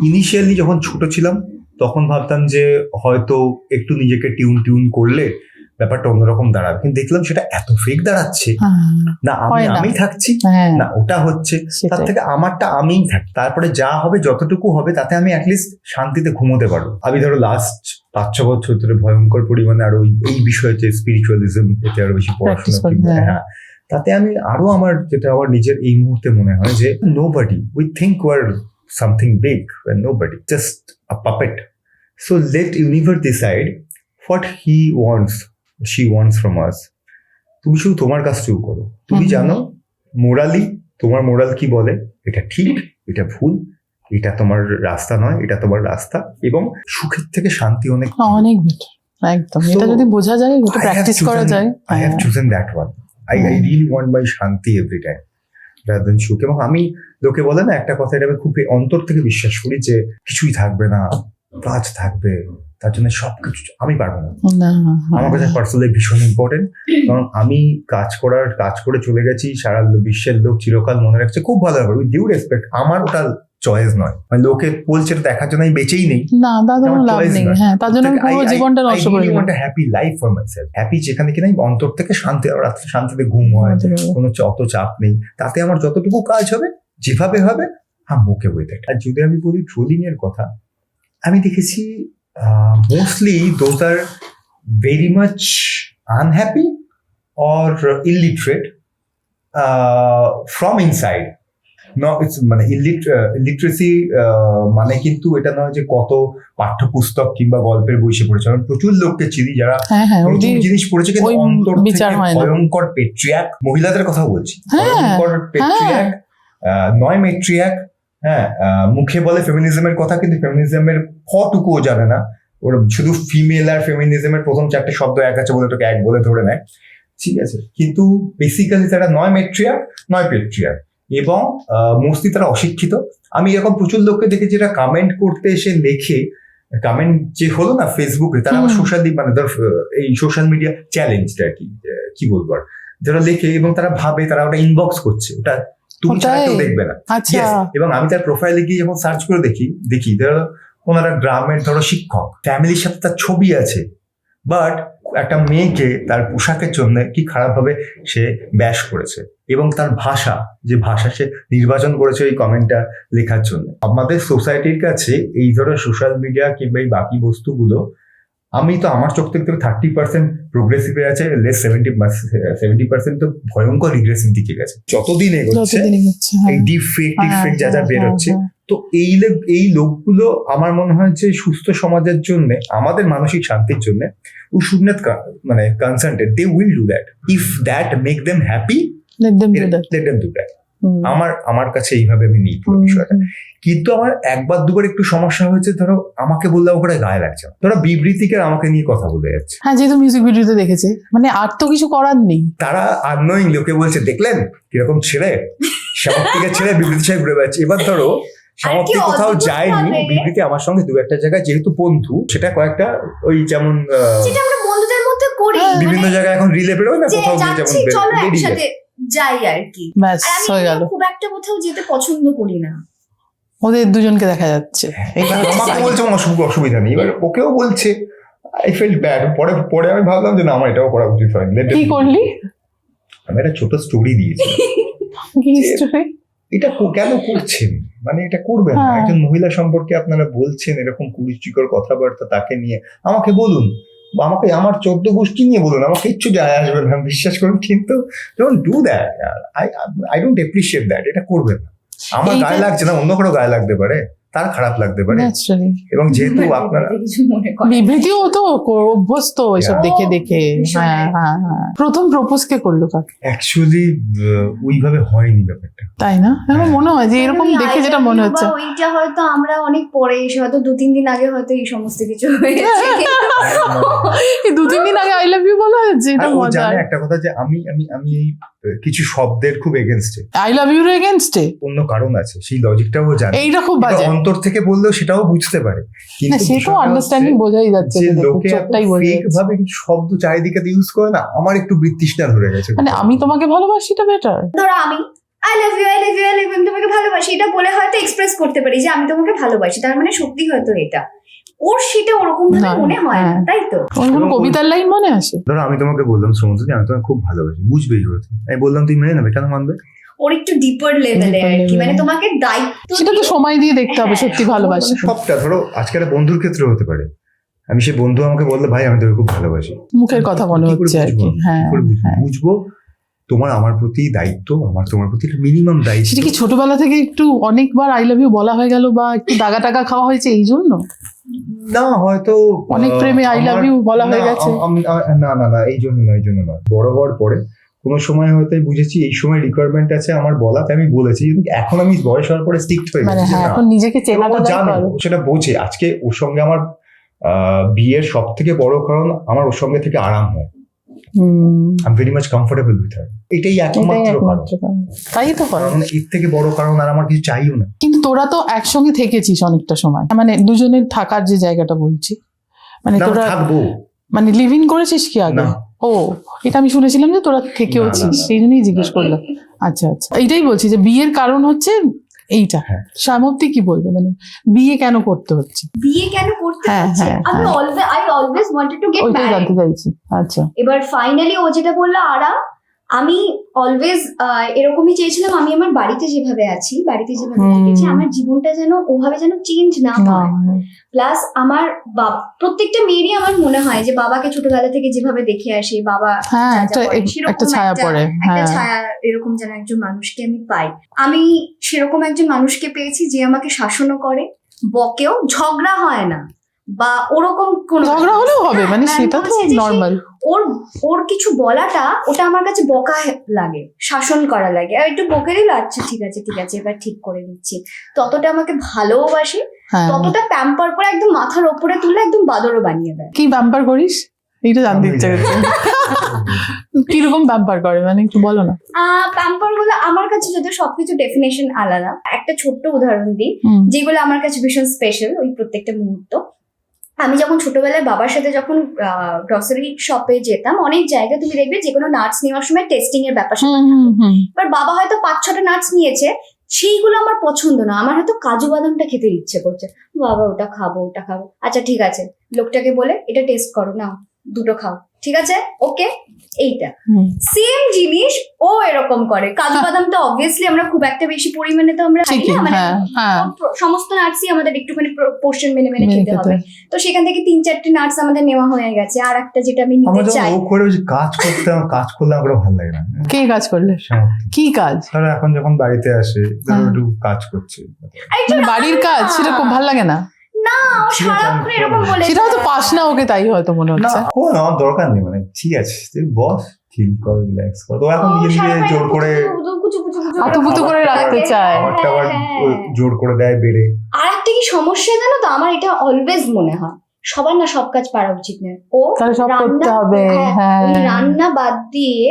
Initially যখন ছোট ছিলাম তখন ভাবতাম যে হয়তো একটু নিজেকে টিউন করলে ব্যাপারটা অন্যরকম দাঁড়াবে, কিন্তু দেখলাম সেটা এত ফেক দাঁড়াচ্ছে। না হয় না। আমি থাকছি, হ্যাঁ, না ওটা হচ্ছে, তার সেটাই। থেকে আমারটা আমিই থাকি, তারপরে যা হবে যতটুকু হবে তাতে আমি অ্যাটলিস্ট শান্তিতে ঘুমোতে পারবো। আমি ধরো লাস্ট 5-6 বছর ধরে ভয়ঙ্কর পরিমাণে আরো এই বিষয়ে যে স্পিরিচুয়ালিজম, এতে আরো বেশি পড়াশোনা Practice করি, কিংবা- হ্যাঁ। হ্যাঁ, তাতে আমি আরো আমার যেটা আমার নিজের এই মুহূর্তে মনে হয় যে nobody, we think were something big, nobody, just a puppet. So let universe decide what he wants, she wants from us. তুমি শুধু তোমার কাজটুকু করো, তুমি জানো মোরালি তোমার মোরাল কি বলে, এটা ঠিক, এটা ভুল, এটা তোমার রাস্তা নয়, এটা তোমার রাস্তা, এবং সুখের থেকে শান্তি অনেক। অনেক বেটার, একদম। So, এটা যদি বোঝা যায়, এটা I have প্র্যাকটিস করা chosen- যায়। I have chosen that one. I really want my শান্তি every time rather than সুখ। এবং আমি, লোকে বলে না একটা কথা, এটা আমি খুব অন্তর থেকে বিশ্বাস করি যে কিছুই থাকবে না, কাজ থাকবে, তার জন্য সবকিছু আমি পারবো না। না, আমার কাছে পার্সোনালি ভীষণ ইম্পর্টেন্ট, কারণ আমি কাজ করে চলে গেছি, সারা বিশ্বের লোক চিরকাল মনে রাখছে, খুব ভালো হবে, উইথ ডিউ রেসপেক্ট, আমার ওটা চয়েস নয়, মানে লোকে বলছে এটা দেখার জন্য আমি বেঁচেই নেই, না, তাদের কোনো লাভ নেই। হ্যাঁ, তার জন্য পুরো জীবনটা নষ্ট করে দিলাম। Happy life for my self, happy যেখানে কিনা আমি অন্তর থেকে শান্তি, রাত্রে শান্তিতে ঘুম হয়, কোনো অত চাপ নেই, তাতে আমার যতটুকু কাজ হবে যেভাবে হবে I'm okay with it. আর যদি আমি বলি ট্রোলিং এর কথা, আমি দেখেছি mostly those are very much unhappy or illiterate from inside. মানে ইলিটারেসি মানে কিন্তু এটা নয় যে কত পাঠ্যপুস্তক কিংবা গল্পের বই সে পড়েছে, কারণ প্রচুর লোককে চিনি যারা প্রচুর জিনিস পড়েছে কিন্তু অন্তর থেকে ভয়ঙ্কর পেট্রিয়াক, মহিলাদের কথা বলছি, ভয়ঙ্কর পেট্রিয়াক, নয় মেট্রিয়াক, হ্যাঁ, মুখে বলে ফেমিনিজমের কথা কিন্তু ফেমিনিজমের ফটুকুও জানে না, ওর শুধু ফিমেল আর ফেমিনিজমের প্রথম 4টে শব্দ এক আছে বলে তোকে এক বলে ধরে নেয়, ঠিক আছে, কিন্তু বেসিক্যালি তারা নয় মেট্রিয়াক নয় পেট্রিয়াক, এবং মোস্টলি তারা অশিক্ষিত। আমি এরকম প্রচুর লোককে দেখি যেটা কমেন্ট করতে এসে লেখে, কমেন্ট যে হলো না ফেসবুকে, তারা আবার মানে ধর এই সোশ্যাল মিডিয়া চ্যালেঞ্জটা কি বলবো আর, যারা লেখে এবং তারা ভাবে তারা ওটা ইনবক্স করছে, ওটা তুমি ছাড়া কেউ দেখবে না। এবং আমি তার প্রোফাইলে গিয়ে যখন সার্চ করে দেখি ধরো ওনারা গ্রামের ধরো শিক্ষক, ফ্যামিলির সাথে তার ছবি আছে, বাট একটা মেয়েকে তার পোশাকের জন্য কি খারাপভাবে সে ব্যাশ করেছে, এবং তার যে ভাষা সে নির্বাচন করেছে এই কমেন্টটা লেখার জন্য। আমাদের সোসাইটির কাছে এই ধরনের সোশ্যাল মিডিয়া কিংবা এই বাকি বস্তুগুলো, আমি তো আমার চোখ থেকে 30% প্রোগ্রেসিভে আছে, লেস 70% তো ভয়ঙ্কর রিগ্রেসিভ দিকে গেছে যতদিন এগোচ্ছে, এই ডিপ ফেক যা যা বের হচ্ছে। তো এই লোকগুলো আমার মনে হয় যে সুস্থ সমাজের জন্য, আমাদের মানসিক শান্তির জন্য, উই শুড নট মানে concerned, they will do that if that make them happy, let them do that. আমার কাছে এইভাবে আমি নিই পুরো বিষয়টা। কিন্তু আমার একবার দুবার একটু সমস্যা হয়েছে, ধরো আমাকে বললে ওখানে গায়ে লাগছে না, ধরো বিবৃতিকে আমাকে নিয়ে কথা বলে যাচ্ছে, হ্যাঁ, যেহেতু মিউজিক ভিডিওতে দেখেছে, মানে আর তো কিছু করার নেই, তারা আননোয়িং লোকে বলছে দেখলেন কিরকম ছেড়ে সামর্থিকের ছেড়ে বিবৃতি সাহেব ঘুরে বেড়াচ্ছে। এবার ধরো সামর্থিক কোথাও যায়নি, বিবৃতি আমার সঙ্গে দু একটা জায়গায় যেহেতু বন্ধু, সেটা কয়েকটা ওই যেমন বিভিন্ন জায়গায় এখন রিলে বেরোয় না, কোথাও যেমন যাই আর কি, আমি খুব একটা কোথাও যেতে পছন্দ করি না, ওদের দুজনকে দেখা যাচ্ছে। আমাকে বলছে অসুবিধা নেই, এবার ওকেও বলছে, আই ফেল্ট ব্যাড। পরে আমি ভাবলাম যে না, আমার এটাও করা উচিত হয়নি। কি করলি? আমি একটা ছোট স্টোরি দিয়েছি, এটা কেন করছেন, মানে এটা করবেন না, একজন মহিলা সম্পর্কে আপনারা বলছেন এরকম কুরুচিকর কথাবার্তা, তাকে নিয়ে আমাকে বলুন, আমাকে আমার 14 গোষ্ঠী নিয়ে বলুন, আমার কিচ্ছু যায় আসবে না, বিশ্বাস করুন, কিন্তু don't do that, I don't appreciate that. এটা করবেন না, আমার গায়ে লাগছে না, অন্য কারো গায়ে লাগতে পারে, তার খারাপ লাগতে পারে, এবং যেহেতু আপনারা বিবৃতিও তো অভ্যস্ত এসব দেখে দেখে। প্রথম প্রপোজ কে করলো কাকে? অ্যাকচুয়ালি ওইভাবে হয়নি ব্যাপারটা, তাই না? আমার মনে হয় যে এরকম দেখে যেটা মনে হচ্ছে, ওইটা হয়তো আমরা অনেক পরে এসে, হয়তো 2-3 দিন আগে হয়তো এই সমস্ত কিছু হয়েছে, 2-3 দিন আগে আই লাভ ইউ বলা হয়েছে। এটা মজা। একটা কথা যে আমি এই কিছু শব্দের খুব এগেনস্টে, আই লাভ ইউর এগেনস্টে অন্য কারণ আছে, সেই লজিকটাও জানে, এইটা খুব বাজে, অন্তর থেকে বললেও সেটাও বুঝতে পারে, কিন্তু সে তো আন্ডারস্ট্যান্ডিং বোঝাই যাচ্ছে, লোকে ফেক ভাবে কিছু শব্দ চারিদিকে ইউজ করে না, আমার একটু বৃত্তিষ্টা ধরে গেছে। মানে আমি তোমাকে ভালোবাসি, এটা বেটার। ধরো আমি আই লাভ ইউ আমি তোমাকে ভালোবাসি, এটা বলে হয়তো এক্সপ্রেস করতে পারি যে আমি তোমাকে ভালোবাসি, তার মানে সত্যি হয়তো এটা ওর সেটা ওরকম ভাবে মনে হয় না, তাই তো? কোন কবিতার লাইন মনে আসে? ধরো আমি তোমাকে বললাম শ্রমন্তী, আমি তোমাকে খুব ভালোবাসি, বুঝবেই হয়তো, আমি বললাম তুমি মেনে নেবে, কেন মানবে? ওর একটু ডিপার লেভেলে আর কি, মানে তোমাকে দায়িত্ব, সেটা তো সময় দিয়ে দেখতে হবে সত্যি ভালোবাসি। সবটা ধরো আজকে একটা বন্ধুর ক্ষেত্রে হতে পারে, আমি সেই বন্ধু আমাকে বললে ভাই আমি তোকে খুব ভালোবাসি, মুখের কথা মনে হচ্ছে আর কি, হ্যাঁ বুঝবো তোমার আমার প্রতি দায়িত্ব, আমার তোমার প্রতি মিনিমাম দায়িত্ব। সেটা কি ছোটবেলা থেকে একটু অনেকবার আই লাভ ইউ বলা হয়ে গেল, বা একটু দাগা টাগা খাওয়া হয়েছে এই জন্য? না, হয়তো অনেক প্রেমে আই লাভ ইউ বলা হয়ে গেছে। না এই জন্য নয়, বড় হওয়ার পরে কোনো সময় হয়তো বুঝেছি এই সময় রিকোয়ারমেন্ট আছে আমার বলাতে, আমি বলেছি, কিন্তু এখন আমি বয়স হওয়ার পরে স্ট্রিক্ট হয়ে গেছি, এখন নিজেকে চেনাটা জানো, সেটা বোঝে। আজকে ওর সঙ্গে আমার বিয়ের সব থেকে বড় কারণ আমার ওর সঙ্গে থেকে আরাম হয়, I am very much comfortable with her, এটাই একমাত্র কারণ, তাই তো কারণ, এর থেকে বড় কারণ আর আমার কিছু চাইও না। কিন্তু তোরা তো একসঙ্গে থেকেছিস অনেকটা সময়, মানে দুজনের থাকার যে জায়গাটা বলছি, মানে না, তোরা থাকবো মানে লিভ ইন করেছিস কি আগে? না। ও, এটা আমি শুনেছিলাম যে তোরা থেকেওছিস, সেই জন্যই জিজ্ঞেস করলাম। আচ্ছা আচ্ছা, এইটাই বলছি যে বিয়ের কারণ হচ্ছে এইটা। হ্যাঁ। সামর্থ্য কি বলবে, মানে বিয়ে কেন করতে হচ্ছে? বিয়ে কেন করতে হ্যাঁ, হচ্ছে? হ্যাঁ, আমি হ্যাঁ। I always wanted to get ওইটাই ম্যারিড। জানতে চাইছি। আচ্ছা, এবার ফাইনালি ও যেটা বললো আমি অলওয়েজ এরকমই চেয়েছিলাম, আমি আমার বাড়িতে যেভাবে আছি, বাড়িতে যেভাবে হুম। থেকেছি, আমার জীবনটা যেন ওভাবে যেন চেঞ্জ না না, হয়। প্লাস আমার প্রত্যেকটা মেয়েরই আমার মনে হয় যে বাবাকে ছোটবেলা থেকে যেভাবে দেখে আসি, বাবা হ্যাঁ, যা যা একটা করে, সেরকম একটা ছায়া পড়ে। একটা হ্যাঁ, ছায়া, এরকম যেন একজন মানুষকে আমি পাই। আমি সেরকম একজন মানুষকে পেয়েছি যে আমাকে শাসনও করে, বকেও, ঝগড়া হয় না বা ওরকম কোনো ঝগড়া হলেও হবে, মানে হ্যাঁ, সেটা তো বলছি যে সে- নর্মাল। ওর কিছু বলাটা ওটা আমার কাছে বকা লাগে, শাসন করা লাগে। আর একটু বকে দিল, আচ্ছা ঠিক আছে এবার ঠিক করে দিচ্ছি, ততটা আমাকে ভালোবাসে, হ্যাঁ, ততটা প্যাম্পার করে একদম মাথার ওপরে তুলে একদম বাদরও বানিয়ে দেয়। কি ব্যাম্পার করিস এইটা জানতে ইচ্ছে করছে। কিরকম ব্যাম্পার করে, মানে একটু বলো না। প্যাম্পার গুলো আমার কাছে যদিও সবকিছু ডেফিনেশন আলাদা, একটা ছোট্ট উদাহরণ দিই হুম, যেগুলো আমার কাছে ভীষণ স্পেশাল। ওই প্রত্যেকটা মুহূর্ত, আমি যখন ছোটবেলায় বাবার সাথে যখন গ্রসারি শপে যেতাম, অনেক জায়গায় তুমি দেখবে যে কোনো নাটস নেওয়ার সময় টেস্টিং এর ব্যাপার হুম, হুম, হুম। এবার বাবা হয়তো 5-6টা নাটস নিয়েছে, সেইগুলো আমার পছন্দ না, আমার হয়তো কাজু বাদামটা খেতে ইচ্ছে করছে, বাবা ওটা খাবো। আচ্ছা ঠিক আছে, লোকটাকে বলে এটা টেস্ট করো, নাও দুটো খাও, ঠিক আছে ওকে। এইটা হুম। সেম জিনিস ও এরকম করে। কাজু বাদামটা অবভিয়াসলি আমরা খুব একটা বেশি পরিমাণে তো আমরা খাই ঠিকই, না, মানে হ্যাঁ, হ্যাঁ। সমস্ত নাটসই আমাদের একটুখানি পোর্শন মেনে মেনে খেতে খেতে হবে। তো সেখান থেকে 3-4টে নাটস আমাদের নেওয়া হয়ে গেছে, আর একটা যেটা আমি নিতে আমার যখন চাই। ও করে ওই যে কাজ করতে, আমার কাজ করলে আমার ভালো লাগে না। কে কাজ করলে? সামর্থ্য। কি কাজ? ধরো এখন যখন বাড়িতে আসে, ধরো হ্যাঁ। একটু কাজ করছে, একজন মানে বাড়ির কাজ, সেটা খুব ভালো লাগে না? না, ও ঠিক আছে, সারাক্ষণ এরকম বলে। সেটা হয়তো পাস না ওকে, তাই হয়তো মনে না হচ্ছে। কোনো আমার দরকার নেই, মানে ঠিক আছে তুই বস, চিল কর, রিল্যাক্স কর। তো এখন নিজে নিজে জোর করে আতুপুতু করে রাখতে চায়। আমারটা আবার হ্যাঁ। জোর করে দেয় বেড়ে। আর একটা কি সমস্যা জানো তো, আমার এটা অলওয়েজ মনে হয় সবার না সব কাজ পারা উচিত নয়। ও তাহলে সব করতে হবে। হ্যাঁ, হ্যাঁ, ওই রান্না বাদ দিয়ে,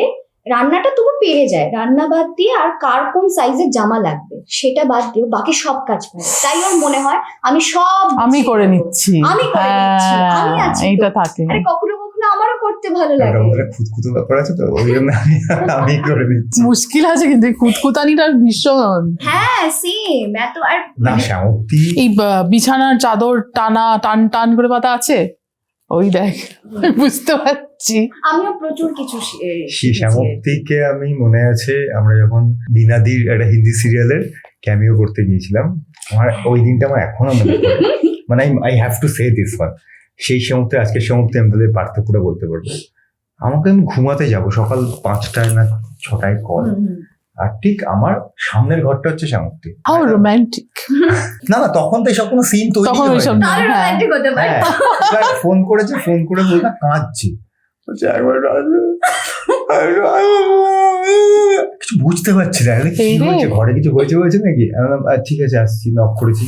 রান্নাটা তবু পেরে যায়, রান্না বাদ দিয়ে আর কার কোন সাইজের জামা লাগবে সেটা বাদ দিয়ে বাকি সব কাজ পারে। তাই ওর মনে হয় আমি সব আমি গুছিয়ে করে দেবো। নিচ্ছি। আমি করে নিচ্ছি, আমি হ্যাঁ, আছি তো। এইটা থাকে। আরে কখনো কখনো আমারও করতে ভালো একটা লাগে। ওদের খুঁতখুতো ব্যাপার আছে, তো ওই জন্য আমি করে দিচ্ছি। মুশকিল আছে কিন্তু এই খুঁতখুতানিটা ভীষণ। হ্যাঁ সেম এত। আর না সামর্থ্য এই বিছানার চাদর টান টান করে পাতা আছে, ওই দেখ, আমি বুঝতে পারছি। আমিও প্রচুর কিছু শ্যামপ্তিকে আমি মনে আছে আমরা যখন দিনাদির একটা হিন্দি সিরিয়ালের ক্যামিও করতে গিয়েছিলাম, আমার ওই দিনটা আমার এখনো মনে পড়ে। মানে I have to say this one. সেই সমুদ্রে আজকের সমুদ্রে আমি তাদের পার্থক্যটা বলতে পারবো। আমাকে আমি ঘুমাতে যাব সকাল 5টায় না 6টায় কল, আর ঠিক আমার সামনের ঘরটা হচ্ছে সামর্থ্য। How romantic. না তখন তো এসব কোনো সিন তৈরি তখন ওইসব না। তাহলে হ্যাঁ। রোমান্টিক হতে পারে। ফোন করেছে, ফোন করে বলটা কাঁদছে, বলছে একবার কিছু বুঝতে পারছি না কি এই রে। হয়েছে, ঘরে কিছু হয়েছে নাকি। আমি বললাম, ঠিক আছে আসছি, নক করেছি,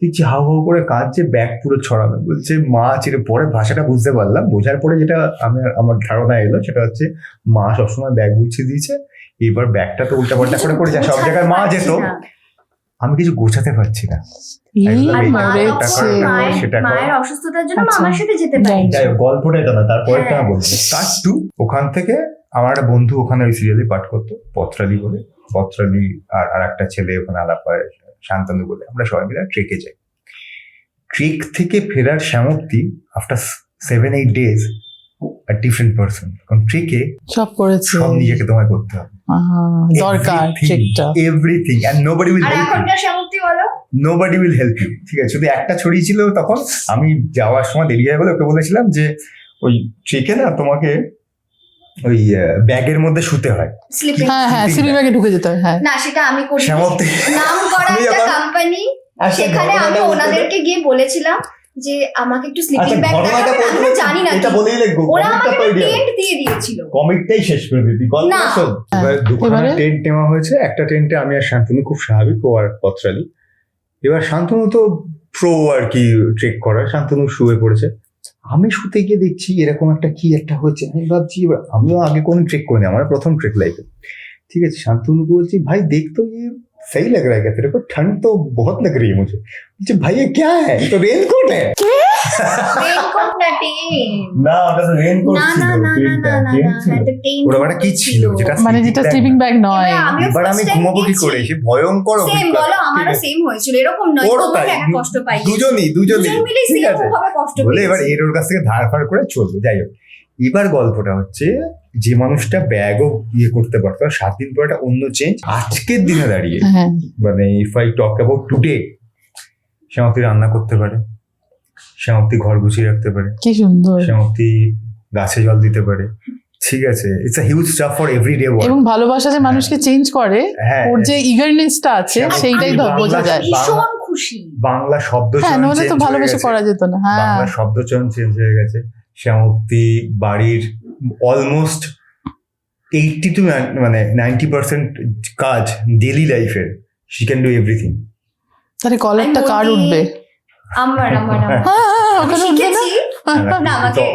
দেখছি হাউ হাউ করে কাঁদছে, ব্যাগ পুরো ছড়ানো। বলছে মা চিরে, পরে ভাষাটা বুঝতে পারলাম, বোঝার পরে যেটা আমার ধারণা এলো সেটা হচ্ছে মা সবসময় ব্যাগ গুছিয়ে দিয়েছে, এবার ব্যাগটা তো উল্টাপাল্টা করে পড়েছে, সব জায়গায় মা যেত, আমি কিছু গোছাতে পারছি না। এই আর মা মরেছে। তখন সেটা করো। মায়ের অসুস্থতার জন্য আচ্ছা। মামার সাথে যেতে পারি। যাই। যাই হোক, গল্পটা এটা না, তারপরেরটা হ্যাঁ। আমি বলছি। কাট টু, ওখান থেকে আমার একটা বন্ধু ওখানে ওই সিরিয়ালে পাঠ করতো, পত্রালি বলে। পত্রালি আর একটা ছেলে ওখানে আলাপ হয়, শান্তনু বলে। আমরা সবাই মিলে ট্রেকে যাই। ট্রেক থেকে ফেরার সামর্থ্য after 7-8 days a different person. কারণ ট্রেকে সব করেছে। সব নিজেকে তোমায় করতে হবে, দরকার ট্রিকটা। এভরিথিং, এন্ড নোবডি উইল আর হেল্প ইউ। এখনকার সামর্থ্য বলো। নোবডি উইল হেল্প ইউ, ঠিক আছে। শুধু একটা ছড়িয়েছিল তখন, আমি যাওয়ার সময় দেরি হয়ে বলে ওকে বলেছিলাম যে ওই ট্রেকে না তোমাকে ওই ব্যাগের মধ্যে শুতে হয়। স্লিপিং। হ্যাঁ, স্লিপিং ব্যাগে ঢুকে যেতে হয়। হ্যাঁ, না সেটা আমি করি। সামর্থ্য নাম করা আমি একটা যখন- কোম্পানি, আচ্ছা, সেখানে আমি ঘটনাটা বলতে ওনাদেরকে গিয়ে বলেছিলাম যে আমাকে একটু আচ্ছা, স্লিপিং ব্যাগ ঘটনাটা দেখাবেন, বলতে আমরা জানি না এটা কি। বলেই লিখবো, ওরা কমিকটা আমাকে তৈরি হবে। টেন্ট দিয়ে দিয়েছিল। কমিকটাই শেষ করে দিতি, গল্প না। শোন। এবার দুখানা এবারে? টেন্ট নেওয়া হয়েছে, একটা টেন্টে আমি আর শান্তনু, খুব স্বাভাবিক, ও আর পত্রালি। এবার শান্তনু তো প্রো আর কি ট্রেক করার, শান্তনু শুয়ে পড়েছে। আমি শুতে গিয়ে দেখছি এরকম একটা কি একটা হয়েছে, আমি ভাবছি এবার আমিও আগে কোনো ট্রেক করিনি, আমার প্রথম ট্রেক লাইফে, ঠিক আছে। শান্তনুকে বলছি ভাই দেখ তো ये सही लग रहा है क्या तेरे को, ठंड तो बहुत लग रही है मुझे। भाई ये क्या है, ये तो रेनकोट है। রেইনকোট না টেন, না ওটা তো রেইনকোট না ছিল, না না না টেনটা, না না টেন না ছিল। এটা টেন ওটা একটা কি ছিল যেটা মানে যেটা স্লিপিং ব্যাগ নয়। এবার আমি ঘুমাবো কি করে, সে ভয়ঙ্কর সেম অভিজ্ঞতা। বলো, আমারও ঠিক আছে? সেম হয়েছিল, এরকম নয় ওর তোমাকে তাই, একা কষ্ট পাই, দুজনই দুজন মিলে ঠিক সেম আছে ভাবে কষ্ট বলে এবার পেয়েছি। এর ওর কাছ থেকে ধার ফার করে চলবে। যাই হোক, এবার গল্পটা হচ্ছে যে মানুষটা ব্যাগও ইয়ে করতে পারতো, 7 দিন পর একটা অন্য চেঞ্জ। আজকের দিনে দাঁড়িয়ে হ্যাঁ, মানে if I talk about today, Shyamati রান্না করতে পারে, শ্যামতী ঘর গুছিয়ে রাখতে পারে, কি সুন্দর। শ্যামতী গাছে জল দিতে পারে। ঠিক আছে, it's a huge stuff for everyday work. এবং ভালোবাসা যে মানুষকে চেঞ্জ করে, হ্যাঁ, ওর যে ইগারনেসটা আছে আমি- সেইটাই আমি বোঝা যায়। ভীষণ খুশি। বাংলা শব্দ হ্যাঁ, নইলে তো ভালোবেসে করা যেত না। হ্যাঁ, বাংলা শব্দচয়ন চেঞ্জ হয়ে গেছে। শ্যামতী বাড়ির অলমোস্ট 80 to 90% কাজ ডেইলি লাইফের, শি ক্যান ডু এভরিথিং। তাহলে কলারটা কার উঠবে? আমার ওখানে উঠবে না? শিখেছি না, আমাকে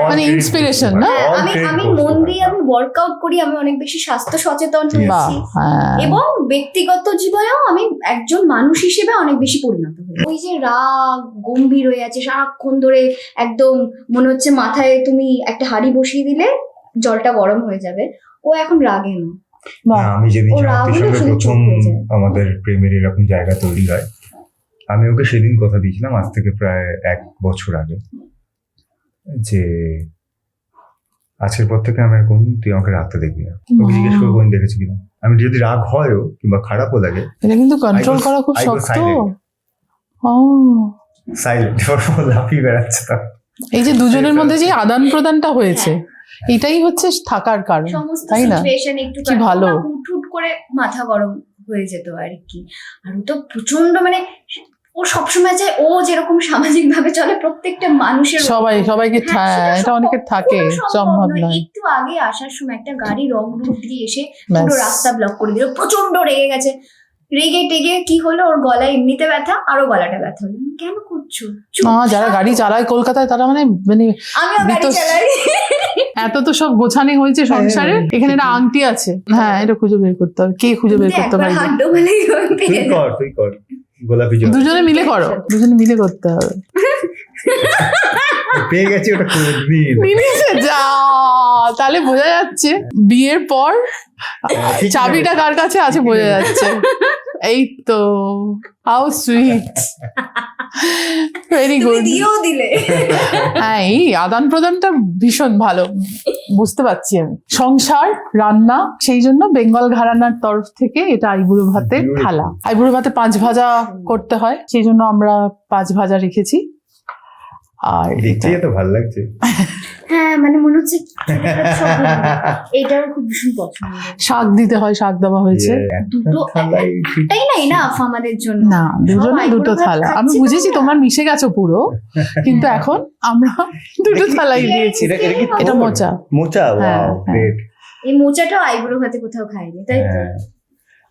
মানে inspiration, না? হ্যাঁ, আমি মন দিয়ে আমি ওয়ার্কআউট করি, আমি অনেক বেশি স্বাস্থ্য সচেতন Yes. বাহ, হয়েছি হ্যাঁ। এবং ব্যক্তিগত জীবনেও আমি একজন মানুষ হিসেবে অনেক বেশি পরিণত হই। ওই যে রাগ গম্ভীর হয়ে আছে সারাক্ষণ ধরে, একদম মনে হচ্ছে মাথায় তুমি একটা হাঁড়ি বসিয়ে দিলে জলটা গরম হয়ে যাবে, ও এখন রাগে না। বাহ, আমি যেদিন ও শ্যামতীর রাহুলও সঙ্গে শুধু প্রথম চুপ হয়ে যায়। আমাদের প্রেমের এরকম জায়গা তৈরি হয়, আমি ওকে সেদিন কথা দিয়েছিলাম, আজ থেকে প্রায় 1 বছর আগে, যে আজকের পর থেকে আমি আর কোনদিন তুই আমাকে রাখতে দেখবি না। ওকে জিজ্ঞেস করে কোন দেখেছি কিনা। আমি যদি রাগ হয়ও কিংবা খারাপও লাগে, এটা কিন্তু কন্ট্রোল করা খুব I go শক্ত। silent. ও, সাইলেন্ট লাফিয়ে বেড়াচ্ছে তা। এই যে দুজনের মধ্যে যে আদান প্রদানটা হয়েছে, এটাই হচ্ছে থাকার কারণ, সমস্ত তাই না? সিচুয়েশন একটু কি ভালো। হুট করে মাথা গরম হয়ে যেত আর কি। আর ও তো প্রচন্ড মানে ও সবসময় চায় ও যেরকম সামাজিক ভাবে চলে প্রত্যেকটা মানুষের সবাইকে হ্যাঁ, সেটা এটা অনেকের থাকে, কখনো সম্ভব নয়। একটু আগে আসার সময় একটা গাড়ি রং রুট দিয়ে এসে ব্যাস। পুরো রাস্তা ব্লক করে দিল, প্রচন্ড রেগে গেছে। রেগে টেগে কি হলো, ওর গলায় এমনিতে ব্যথা, আরো গলাটা ব্যথা হলো। কেন করছো? চুপ, যারা শান্ত। গাড়ি চালায় কলকাতায় তারা মানে আমিও গাড়ি বিতস- চালাই। এত তো সব গোছানি হয়েছে সংসারে। হ্যাঁ, এখানে একটা আংটি আছে, হ্যাঁ, এটা খুঁজে বের করতে হবে, কে খুঁজে বের করতে একবার পারবে? হাত ডোবালেই ও তুই পেয়ে যায়। কর গোলাপি জল দুজনে মিলে করো, দুজনে মিলে করতে হবে। পেয়ে গেছি, ওটা করে দিন। মিলেছে যা, তাহলে বোঝা যাচ্ছে বিয়ের পর ঠিক চাবিটা কার কাছে আছে বোঝা যাচ্ছে। এই তো, হাউ সুইট, ভেরি তুমি গুড। দিয়েও দিলে। হ্যাঁ, এই আদান প্রদানটা ভীষণ ভালো, বুঝতে পারছি আমি। সংসার, রান্না, সেই জন্য বেঙ্গল ঘরানার তরফ থেকে এটা আইবুড়ো ভাতের Beautiful. থালা। আইবুড়ো ভাতে 5 ভাজা করতে হয়, সেই জন্য আমরা 5 ভাজা রেখেছি। আর দেখতে তো ভালো লাগছে। হ্যাঁ মানে মনে হচ্ছে এটাও খুব ভীষণ পছন্দ। শাক দিতে হয়, শাক দেওয়া হয়েছে। দুটো একটাই না ইনাফ আমাদের জন্য। না, দুজনে সবাই দুটো পুরো ভাত থালা। আমি খাচ্ছি বুঝেছি তোমরা? তোমরা মিশে গেছো পুরো, কিন্তু এখন আমরা দুটো থালাই দিয়েছি। এটা মোচা। মোচা, হ্যাঁ, ওয়াও হ্যাঁ। গ্রেট। এই মোচাটাও আইবুড়ো ভাতে কোথাও খাইনি, তাই তো? হ্যাঁ,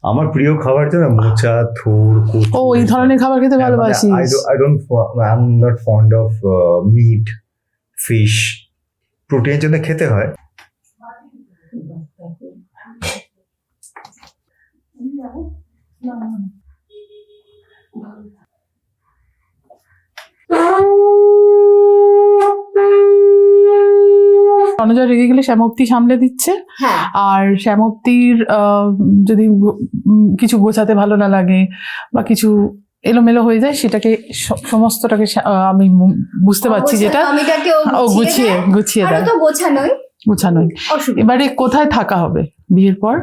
আমার প্রিয় খাবার যেন মোচা, থোর, কচু। ও, এই ধরনের খাবার খেতে হ্যাঁ, মানে ভালোবাসিস? I'm not fond of meat, fish. প্রোটিনের জন্য খেতে হয়। রণজয় রেগে গেলে শ্যামপ্তি সামলে দিচ্ছে। হ্যাঁ আর শ্যামপ্তির যদি কিছু গোছাতে ভালো না লাগে বা কিছু এলোমেলো হয়ে যায়, সেটাকে সমস্তটাকে আমি বুঝতে পারছি, যেটা আমি তাকে ও গুছিয়ে আর দেয়, তো গোছানোই গোছানোই। অসুবিধা। এবারে কোথায় থাকা হবে বিয়ের পর?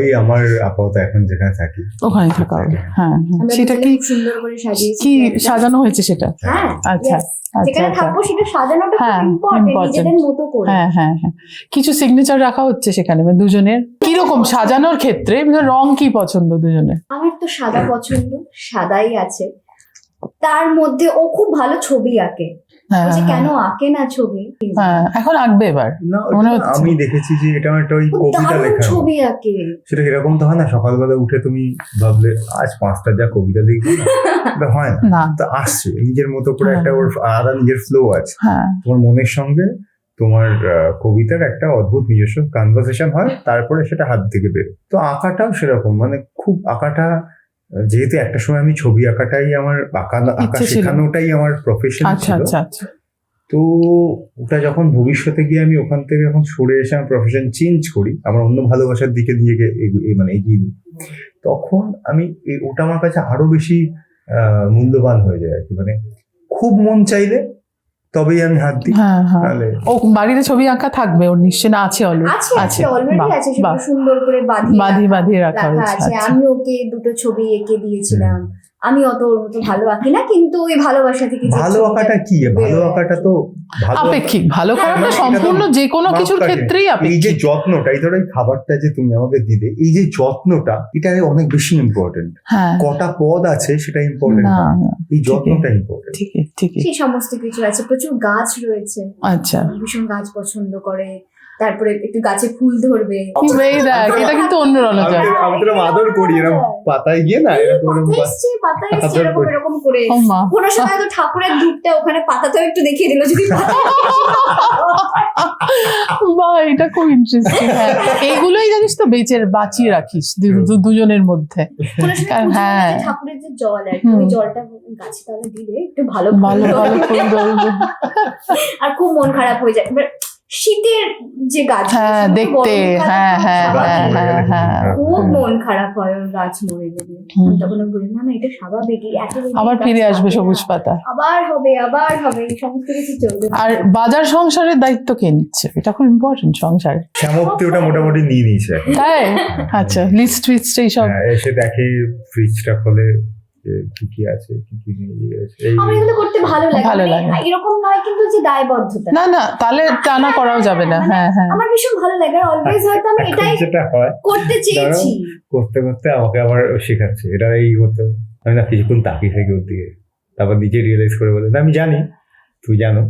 এই আমার আপাতত এখন যেখানে থাকি ওখানে থাকা হবে। হ্যাঁ, হ্যাঁ। আমরা সেটা দুজনে কি খুব সুন্দর করে সাজিয়েছি কি একটা। সাজানো হয়েছে সেটা? হ্যাঁ আচ্ছা, yes. আচ্ছা, যেখানে আচ্ছা। থাকবো সেটা সাজানোটা হ্যাঁ, খুব ইম্পর্টেন্ট, important. নিজেদের মতো করে। হ্যাঁ, হ্যাঁ, হ্যাঁ। কিছু সিগনেচার রাখা হচ্ছে সেখানে, মানে দুজনের কিরকম সাজানোর ক্ষেত্রে রং কি পছন্দ দুজনের? আমার তো সাদা পছন্দ, সাদাই আছে। তার মধ্যে ও খুব ভালো ছবি আঁকে, হ্যাঁ, বলছে হ্যাঁ, কেন আঁকে না ছবি? হ্যাঁ, এখন আঁকবে এবার। না, মনে ওটা হচ্ছে। আমি দেখেছি যে এটা একটা ওই খুব কবিতা দারুণ লেখা। ছবি আঁকে। সেটা এরকম তো হয় না, সকালবেলা উঠে তুমি ভাবলে আজ 5টা যা কবিতা লিখবো না, এটা হয় না। না, তো আসছে নিজের মতো করে হ্যাঁ। একটা ওর আলাদা নিজের ফ্লো আছে। হ্যাঁ, তোমার মনের সঙ্গে তোমার কবিতার একটা অদ্ভুত নিজস্ব কনভারসেশন হয়, তারপরে সেটা হাত থেকে বের। তো আঁকাটাও সেরকম, মানে খুব আঁকাটা যেহেতু একটা সময় আমি ছবি আঁকাটাই আমার আঁকা ইচ্ছে ছিল। শেখানোটাই আমার প্রফেশন আচ্ছা ছিল, আচ্ছা আচ্ছা। তো ওটা যখন ভবিষ্যতে গিয়ে আমি ওখান থেকে যখন সরে এসে আমার প্রফেশন চেঞ্জ করি, আমার অন্য ভালোবাসার দিকে দিয়ে মানে এগিয়ে নিই, তখন আমি ওটা আমার কাছে আরো বেশি মূল্যবান হয়ে যায় আর কি। মানে খুব মন চাইলে তবেই আমি হাত দিই, হ্যাঁ হ্যাঁ। তাহলে ও বাড়িতে ছবি আঁকা থাকবে ওর নিশ্চয়, না আছে অলরেডি? আছে অলরেডি বাহ, আছে, বাহ। সেগুলো সুন্দর করে বাঁধিয়ে রাখা রাখা হয়েছে, আছে। আচ্ছা। আমি ওকে দুটো ছবি এঁকে দিয়েছিলাম। আমি অত ওর মতো ভালো আঁকি না, কিন্তু ওই ভালোবাসা থেকে যে ভালো ছবিটা আঁকাটা কি, ভালো বেরোয় আর আঁকাটা কি। তো ভালো আপেক্ষিক, ভালো হ্যাঁ, করাটা মানে এটা তো সম্পূর্ণ যে কোনো কিছুর মাপকাঠি। ক্ষেত্রেই এই যে আপেক্ষিক। যত্নটা, এই ধরো এই খাবারটা যে তুমি আমাকে দিলে, এই যে যত্নটা, এটা অনেক বেশি ইম্পর্টেন্ট। হ্যাঁ, কটা পদ আছে সেটা ইম্পর্টেন্ট, না না, এই যত্নটা ইম্পর্টেন্ট। ঠিকই ঠিকই। সেই সমস্ত কিছু আছে, প্রচুর গাছ রয়েছে, আচ্ছা, ভীষণ গাছ পছন্দ করে, তারপরে একটু গাছে ফুল ধরবে। কি বেই দেখ, এটা কিন্তু অন্য রণজয়। আমি তো আদর করি এরকম পাতায় গিয়ে না, এরকম পাতা এসছে, পাতা এসছে, আদর এরকম করি। এরকম করে। ও মা, কোনো সময় তো ঠাকুরের ধূপটা ওখানে পাতাতেও একটু দেখিয়ে দিল, যদি পাতা বাহ, এটা খুব ইন্টারেস্টিং। হ্যাঁ, এইগুলোই জানিস তো বাঁচিয়ে রাখিস দুজনের মধ্যে। কোনো সময় পুজোর হ্যাঁ। মধ্যে ঠাকুরের যে জল আর কি, ওই জলটা গাছে তলায় দিলে একটু ভালো ভালো ফুল ভালো ধরে। ফুল ধরবে। আর খুব মন খারাপ হয়ে যায় এবার শীতের যে গাছ, হ্যাঁ, দেখতে, হ্যাঁ হ্যাঁ হ্যাঁ হ্যাঁ হ্যাঁ। খুব মন খারাপ হয় ওর গাছ মরে গেলে। হুম। তখন আমি বলি না না, এটা স্বাভাবিক, এত বেশি আবার গাছ ফিরে আসবে কাটবে না। সবুজ পাতা। আবার হবে এই সমস্ত কিছু চলবে। আর বাজার সংসারের দায়িত্ব কে নিচ্ছে? এটা খুব ইম্পর্টেন্ট সংসারে। শ্যামপ্তি ওটা মোটামুটি নিয়ে নিয়েছে এখন। তাই? আচ্ছা, লিস্ট ফিস্ট এইসব। হ্যাঁ, এসে দেখে ফ্রিজটা খোলে যে কি কি আছে, কি কি নেই আছে, এই আমার এগুলো করতে ভালো লাগে, ভালো মানে লাগে। এরকম নয় কিন্তু যে দায়বদ্ধতা। না না, তাহলে টানা করাও যাবে না। হ্যাঁ হ্যাঁ। আমার ভীষণ ভালো লাগে, আর অলওয়েজ হয়তো আমি এখন এটাই যেটা হয়, করতে চেয়েছি। করতে করতে আমাকে আবার শেখাচ্ছে, এটা এই করতে হবে। আমি না কিছুক্ষণ তাকিয়ে থাকি ওর দিকে, তারপর নিজে রিয়েলাইজ করে বলে, না আমি জানি, তুই জানো।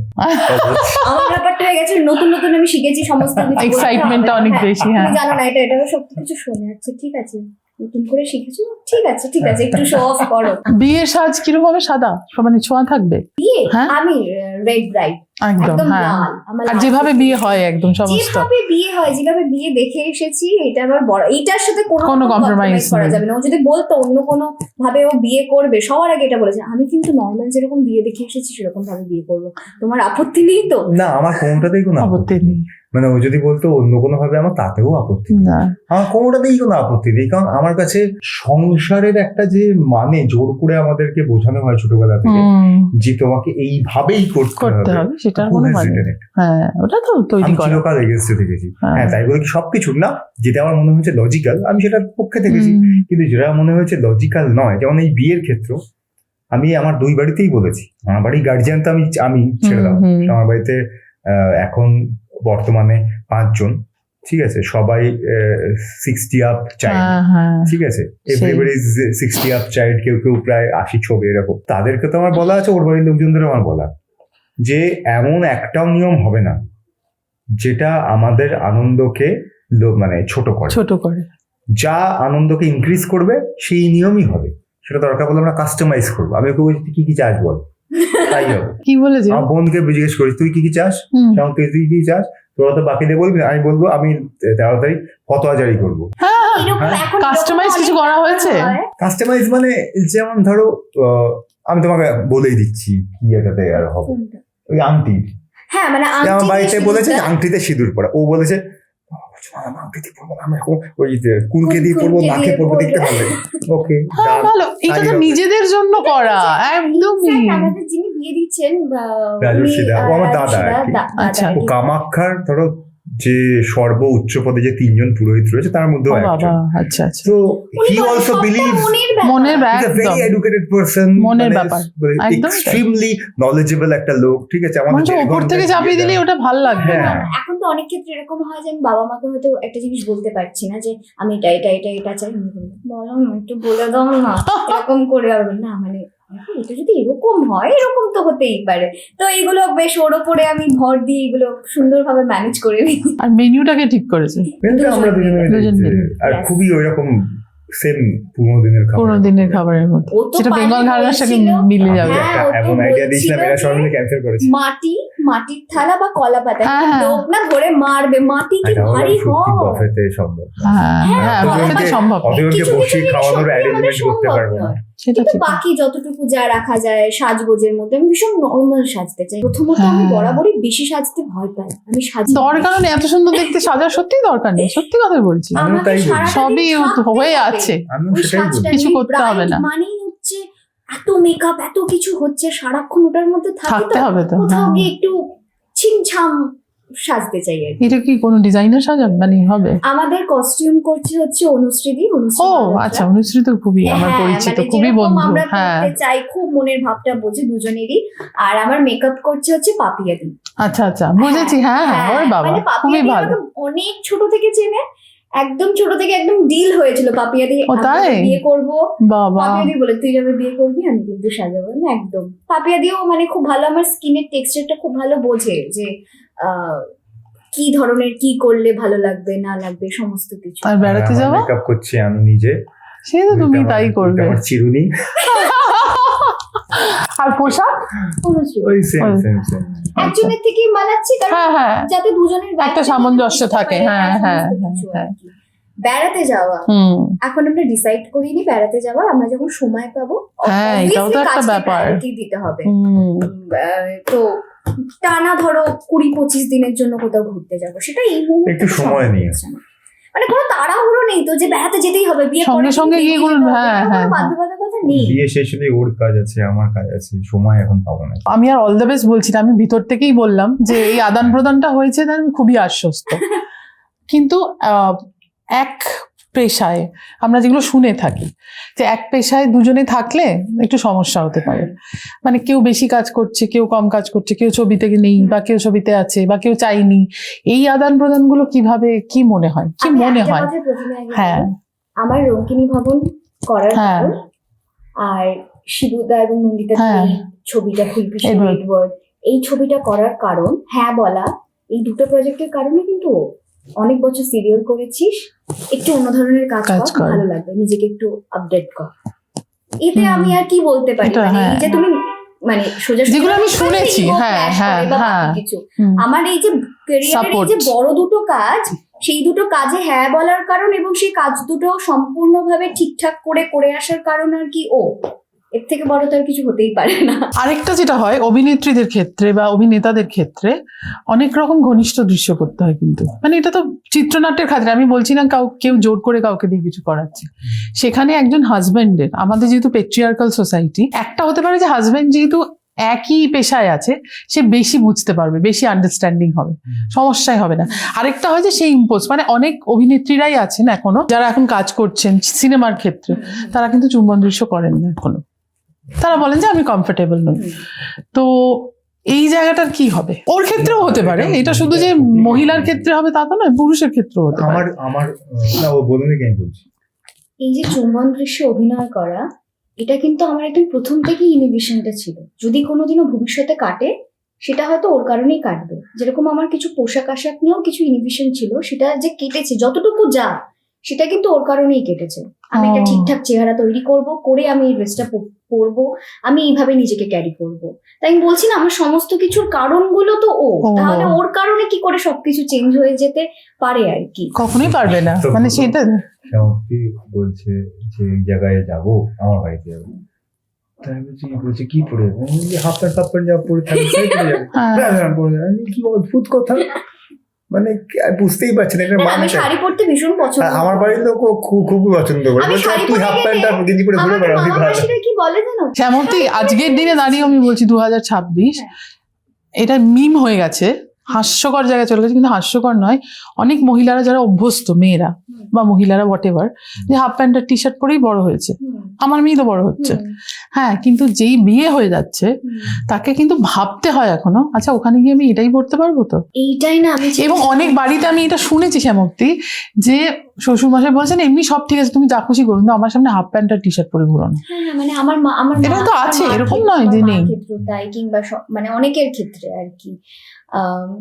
আমার ব্যাপারটা হয়ে গেছে, নতুন নতুন আমি শিখেছি সমস্ত কিছু। এক্সাইটমেন্টটা অনেক বেশি। হ্যাঁ, তুমি জানো না এটা, এটাও সব কিছু শোনে। আচ্ছা ঠিক আছে, নতুন করে শিখেছো, ঠিক আছে ঠিক আছে, একটু শো অফ করো। বিয়ের সাজ কিরকম হবে? সাদা, মানে ছোঁয়া থাকবে? বিয়ে হ্যাঁ। আমি রেড ব্রাইড, একদম। একদম হ্যাঁ, লাল। আমার আর লাল যেভাবে পছন্দ। বিয়ে হয় একদম সমস্ত। যেভাবে বিয়ে হয়, যেভাবে বিয়ে দেখে এসেছি, এটা আমার বড়, এইটার সাথে কোনো কোনো compromise কম্প্রোমাইজ করা নেই। যাবে না। ও যদি বলতো অন্য কোনো ভাবে ও বিয়ে করবে, সবার আগে এটা বলেছে, আমি কিন্তু নর্মাল যেরকম বিয়ে দেখে এসেছি সেরকম ভাবে বিয়ে করবো, তোমার আপত্তি নেই তো? না, আমার কোনোটাতেই কোনো আপত্তি নেই। মানে ও যদি বলতো অন্য কোনো ভাবে, আমার তাতেও আপত্তি নেই। না, আমার কোনোটাতেই কোনো আপত্তি নেই, কারণ আমার কাছে সংসারের একটা যে মানে জোর করে আমাদেরকে বোঝানো হয় ছোটবেলা থেকে, যে তোমাকে এইভাবেই করতে করতে হবে, হবে, সেটার Who কোনো has মানে written নেই। it? হ্যাঁ, ওটা তো তৈরি আমি করা। চিরকাল এগেন্স্টে দেখেছি। হ্যাঁ। হ্যাঁ, তাই বলে কি সবকিছু না, যেটা আমার মনে হচ্ছে লজিক্যাল আমি সেটার পক্ষে থেকেছি, কিন্তু যেটা মনে হয়েছে লজিক্যাল নয়, যেমন এই বিয়ের ক্ষেত্র, আমি আমার দুই বাড়িতেই বলেছি। আমার বাড়ির গার্জিয়ান তো আমি ছেড়ে দাও, হুম, হুম। আমার বাড়িতে এখন বর্তমানে 5 জন, ঠিক আছে, সবাই 60 আপ চাইল্ড, হ্যাঁ হ্যাঁ। ঠিক আছে, সেই। এভরিবডি 60 আপ চাইল্ড, কেউ কেউ প্রায় 80 ছবি এরকম। তাদেরকে তো আমার বলা আছে, ওর বাড়ির লোকজনদের আমার বলা, যে এমন একটাও নিয়ম হবে না যেটা আমাদের আনন্দকে মানে ছোট করে। ছোট করে। যা আনন্দকে ইনক্রিজ করবে সেই নিয়মই হবে, সেটা দরকার বলে আমরা কাস্টমাইজ করবো। আমি ওকে বলছি, তুই কি কি চাস বল, তাই হবে। কি বলেছে? আমার বোনকে জিজ্ঞেস করি, তুই কি কি চাস, হুম। যেমন তুই কি চাস, তোরা তো বাকিদের বলবি, আমি বলবো আমি 13 তারিখ ফতোয়া জারি করবো। হ্যাঁ, এরকম এখন কাস্টমাইজ এরকম কিছু অনেক করা হয়েছে? হয়। কাস্টমাইজ মানে যেমন ধরো আমি তোমাকে বলেই দিচ্ছি কি এটাতে আর হবে, কোনটা? ওই আংটি, হ্যাঁ মানে আমার আংটি বাড়িতে দিয়ে বলেছে সিঁদুরটা- আংটিতে সিঁদুর পরা, ও বলেছে আমি আংটিতে পরবো না, আমি এখন ওই কুলকে দিয়ে পরবো, কুলকে নাকে দিয়ে পরবো, পরবো। দেখতে ভালো লাগে। ওকে, হ্যাঁ, ভালো। এটা তো নিজেদের জন্য করা, একদমই। Infact আমাদের যিনি বিয়ে দিচ্ছেন রাজর্ষি দা, ও আমার দাদা আর কি। আচ্ছা। ও কামাখ্যার ধরো যে সর্ব উচ্চ পদে যে 3 জন পুরোহিত রয়েছে তার মধ্যেও ও বাবা, একজন। আচ্ছা আচ্ছা। So he also believes মনের he's a একদম very educated person, মনের ব্যাপার। একদম তাই। extremely knowledgeable একটা লোক, ঠিক আছে, আমাদের মানুষ যে উপর থেকে ঘন্টা চাপিয়ে দিয়ে দিলে দেয়। ওটা ভাল লাগবে না। হ্যাঁ। এখন তো অনেক ক্ষেত্রে এরকম হয় যে আমি বাবা মাকে হয়তো একটা জিনিস বলতে পারছি না, যে আমি এটা চাই, আমি বলবো, বলো না একটু বলে দাও না, এরকম করে আর না, মানে এটা যদি এরকম হয়, এরকম তো হতেই পারে। তো এইগুলো বেশ ওর ওপরে আমি ভর দিয়ে এগুলো সুন্দরভাবে ম্যানেজ করে নিই। আর মেনুটাকে ঠিক করেছে। কিন্তু আমরা দুজনে মিলে দুজন মিলে। আর Yes. খুবই ওইরকম সেম পুরোনো দিনের খাবার। পুরোনো দিনের খাবারের মতো, ও তো সেটা বেঙ্গল বাড়ি ঘরানার সাথে বলছিল, মিলে আমি যাবে। হ্যাঁ, ও তো এমন আইডিয়া দিয়েছিলাম, বলছিল এরা সবাই যে মিলে ক্যান্সেল করেছে। মাটির থালা বা কলা পাতা হ্যাঁ, হ্যাঁ। লোক না ধরে মারবে, মাটি কি এটা হলো ভারী সত্যি হয়। বাফেতে সম্ভব না। হ্যাঁ হ্যাঁ, হ্যাঁ, কলা সেটা পাতা- সম্ভব না। অতজনকে কিছু কিছু বসিয়ে জিনিস খাওয়ানোর সত্যি আমাদের অ্যারেঞ্জমেন্ট করতে সম্ভব পারবো না। নয়। সেটা কিন্তু ঠিক। বাকি যতটুকু যা রাখা যায় সাজগোজের মধ্যে আমি ভীষণ নর্মাল সাজতে চাই। প্রথমত আমি হ্যাঁ। বরাবরই বেশি সাজতে ভয় পাই, আমি সাজি দরকার নেই এত সুন্দর দেখতে সাজার, সত্যি দরকার নেই, সত্যি কথা বলছি। আমিও আমাকে তাই বলি। সারাটা দিন সবই থাকতে হয়ে হবে। আছে, আমিও ওই সেটাই বলি। সাজটা কিছু নিয়ে করতে হবে bride না। মানেই হচ্ছে এত মেকআপ, এত কিছু হচ্ছে, সারাক্ষণ ওটার মধ্যে থাকতে হবে তো। কোথাও হ্যাঁ। গিয়ে একটু ছিমছাম সাজতে চাই আর কি। এটা কি কোনো ডিজাইনার সাজাবে মানে হবে? আমাদের কস্টিউম করছে হচ্ছে অনুশ্রীদি। ও আচ্ছা, অনুশ্রী তো খুবই আমার পরিচিত, খুবই বন্ধু। আমরা হ্যাঁ করতে চাই, খুব মনের ভাবটা বোঝে দুজনেরই। আর আমার মেকআপ করছে হচ্ছে পাপিয়াদি। আচ্ছা আচ্ছা, বুঝেছি। হ্যাঁ হ্যাঁ, ওরে বাবা, মানে খুবই পাপিয়াদি ভালো। আমাকে অনেক ছোট থেকে চেনে, একদম ছোট থেকে একদম ডিল হয়েছিল পাপিয়াদি ও তাই? আমি বিয়ে করব। বাবা, পাপিয়াদি বলে তুই যাবে বিয়ে করবি, আমি কিন্তু সাজাবো না একদম। পাপিয়াদিও মানে খুব ভালো, আমার স্কিনের টেক্সচারটা খুব ভালো বোঝে যে কি ধরনের কি করলে ভালো লাগবে না লাগবে সমস্ত কিছু। আর বেড়াতে যাওয়া মেকআপ করছি আমি নিজে, সে তো তুমি তাই করবে। আমার চিরুনি আর পোশাক? অনুশ্রী ওই সেম ওই। Same same. একজনের থেকেই বানাচ্ছি কারণ হ্যাঁ হ্যাঁ, যাতে দুজনের একটা দায়িত্ব সামঞ্জস্য বুঝতে থাকে। পারে, হ্যাঁ, হ্যাঁ, সমস্ত হ্যাঁ, কিছু আর হ্যাঁ। কি। বেড়াতে যাওয়া এখন আমরা ডিসাইড করিনি বেড়াতে যাওয়া, আমরা যখন সময় পাবো হ্যাঁ, এটাও তো obviously একটা কাজকে ব্যাপার। priority দিতে হবে। হুম, তো টানা ধরো 20-25 দিনের জন্য কোথাও ঘুরতে যাবো, সেটা এই মুহূর্তে একটু তো সময় সম্ভব নিয়ে। হচ্ছে না। মানে কোনো তাড়াহুড়ো নেই তো যে বেড়াতে যেতেই হবে, বিয়ে সঙ্গে পরের দিন সঙ্গে গিয়ে বেরিয়ে কোনো- যেতে হবে, হ্যাঁ, এরকম হ্যাঁ, কোনো হ্যাঁ। বাধ্যবাধকতা নেই। বিয়ে শেষ হলে ওর কাজ আছে, আমার কাজ আছে, সময় এখন পাবো না। আমি আর অল দ্য বেস্ট বলছি না, আমি ভিতর থেকেই বললাম যে এই আদান প্রদানটা হয়েছে, তাই আমি খুবই আশ্বস্ত। কিন্তু এক পেশায় আমরা যেগুলো শুনে থাকি যে এক পেশায় দুজনে থাকলে একটু সমস্যা হতে পারে, মানে কেউ বেশি কাজ করছে, কেউ কম কাজ করছে, কেউ ছবিতে নেই বা কেউ ছবিতে আছে বা কেউ চাইনি। এই আদান প্রদানগুলো কিভাবে, কি মনে হয়, কি আমি মনে একটা হয়? কথা প্রথমে আগে হ্যাঁ বলি, আমার রঙ্কিনী ভবন করার হ্যাঁ। কারণ আর শিবুদা এবং নন্দিতা হ্যাঁ। এই ছবিটা ফুলকৃষ্ণ এডওয়ার্ড। এডওয়ার্ড এই ছবিটা করার কারণ, হ্যাঁ বলা, এই দুটো প্রজেক্টের কারণে কিন্তু ও। অনেক বছর সিরিয়াল করেছিস, একটু অন্য ধরনের কাজ কাজ কর, কর। ভালো লাগবে, নিজেকে একটু আপডেট কর। এতে হুম। আমি আর কি বলতে পারি, এটা মানে এই হ্যাঁ। যে তুমি মানে সোজা সোজা যেগুলো আমি কথা বলতে শুনেছি, ego হ্যাঁ, clash হ্যাঁ, করে বা হ্যাঁ। বাকি কিছু। হুম। আমার এই যে ক্যারিয়ারের এই যে Support. বড় দুটো কাজ, সেই দুটো কাজে হ্যাঁ বলার কারণ এবং সেই কাজ দুটো সম্পূর্ণভাবে ঠিকঠাক করে আসার কারণ আর কি ও। এর থেকে বড় তো আর কিছু হতেই পারে না। আরেকটা যেটা হয় অভিনেত্রীদের ক্ষেত্রে বা অভিনেতাদের ক্ষেত্রে অনেক রকম ঘনিষ্ঠ দৃশ্য করতে হয়, কিন্তু মানে এটা তো চিত্রনাট্যের ক্ষেত্রে আমি বলছি না কেউ জোর করে কাউকে দিয়ে কিছু করাচ্ছে। সেখানে একজন হাজবেন্ডের, আমাদের যেহেতু পেট্রিয়ার্কাল সোসাইটি, একটা হতে পারে যে হাজবেন্ড যেহেতু একই পেশায় আছে সে বেশি বুঝতে পারবে, বেশি আন্ডারস্ট্যান্ডিং হবে, সমস্যাই হবে না। আরেকটা হয় যে সেই ইম্পোজ, মানে অনেক অভিনেত্রীরাই আছেন এখনো যারা এখন কাজ করছেন সিনেমার ক্ষেত্রে, তারা কিন্তু চুম্বন দৃশ্য করেন না এখনো, তারা বলেন যে আমি কমফোর্টেবল নই। তো এই জায়গাটার কি হবে? ওর ক্ষেত্রেও হতে পারে, এটা শুধু যে মহিলার ক্ষেত্রে হবে তা তো নয়, পুরুষের ক্ষেত্রেও হতে পারে। আমার না, ও বলুন কেন বলছি। এই যে চুম্বন দৃশ্যে অভিনয় করা, এটা কিন্তু আমার একদম প্রথম থেকেই ইনহিবিশনটা ছিল। যদি কোনোদিনও ভবিষ্যতে কাটে সেটা হয়তো ওর কারণেই কাটবে। যেরকম আমার কিছু পোশাক আশাক নিয়েও কিছু ইনহিবিশন ছিল, সেটা যে কেটেছে যতটুকু যা, সেটা কিন্তু ওর কারণেই কেটেছে। আমি একটা ঠিকঠাক চেহারা তৈরি করব, করে আমি এই ড্রেসটা পরবো, আমি এইভাবে নিজেকে ক্যারি করব। তাই আমি বলছি না, আমার সমস্ত কিছুর কারণগুলো তো ও, তাহলে ওর কারণে কি করে সবকিছু চেঞ্জ হয়ে যেতে পারে আর কি? কখনোই পারবে না, মানে সেটা শ্যামপ্তি বলছে যে এই জায়গায় যাবো, আমার বাড়িতে যাবো। তাই বলছে কি পরে যাবো? আমি বলছি হাফ প্যান্ট যা পরে থাকবে তাই পরে যাবো। হ্যাঁ। না, পরে যাবো। আমি কি অদ্ভুত কথা, মানে বুঝতেই পারছি না এটা না, আমি মানে। শাড়ি পরতে ভীষণ পছন্দ করি। আমার বাড়ির লোক খুবই পছন্দ করে, আমি বলছে শাড়ি তুই পরে হাফ গেলে প্যান্ট আর গেঞ্জি পরে ঘুরে আমার বেড়াবি, মামা ভালো। মাসিরা কি বলে জানো, যেমনটি আজকের দিনে দাঁড়িয়ে আমি বলছি 2026, এটা মিম হয়ে গেছে, হাস্যকর জায়গায় চলে গেছে, কিন্তু হাস্যকর নয়। অনেক মহিলারা যারা অভ্যস্ত, মেয়েরা বা মহিলারা হোয়াট এভার, যে হাফ প্যান্ট আর টি শার্ট পরেই বড় হয়েছে, আমার মেয়ে তো বড় হচ্ছে, হ্যাঁ, কিন্তু যেই বিয়ে হয়ে যাচ্ছে তাকে কিন্তু ভাবতে হয় এখনো, আচ্ছা ওখানে গিয়ে আমি এটাই পড়তে পারবো তো? এইটাই না আমি এবং অনেক বাড়িতে আমি এটা শুনেছি শ্যামপ্তি, যে শ্বশুরমশাই বলছেন এমনি সব ঠিক আছে, তুমি যা খুশি করো, কিন্তু আমার সামনে হাফ প্যান্ট আর টি শার্ট পরে ঘুরো না। হ্যাঁ, মানে আমার এটা তো আছে, এরকম নয় যে নেই। ক্ষেত্রে তাই, কিংবা মানে অনেকের ক্ষেত্রে আর কি।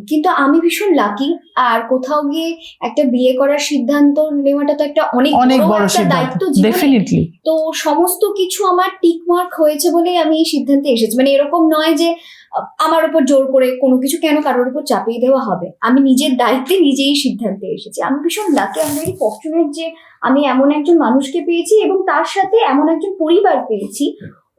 কিন্তু আমি ভীষণ লাকি। আর কোথাও গিয়ে একটা বিয়ে করার সিদ্ধান্ত নেওয়াটা তো একটা অনেক অনেক বড় বড় একটা সিদ্ধান্ত, দায়িত্ব জীবনে। ডেফিনেটলি। তো সমস্ত কিছু আমার টিক মার্ক হয়েছে বলেই আমি এই সিদ্ধান্তে এসেছি। মানে এরকম নয় যে আমার উপর জোর করে কোনো কিছু কেন কারোর উপর চাপিয়ে দেওয়া হবে, আমি নিজের দায়িত্বে নিজেই সিদ্ধান্তে এসেছি। আমি ভীষণ লাকি, আমি ভেরি ফরচুনেট যে আমি এমন একজন মানুষকে পেয়েছি এবং তার সাথে এমন একজন পরিবার পেয়েছি।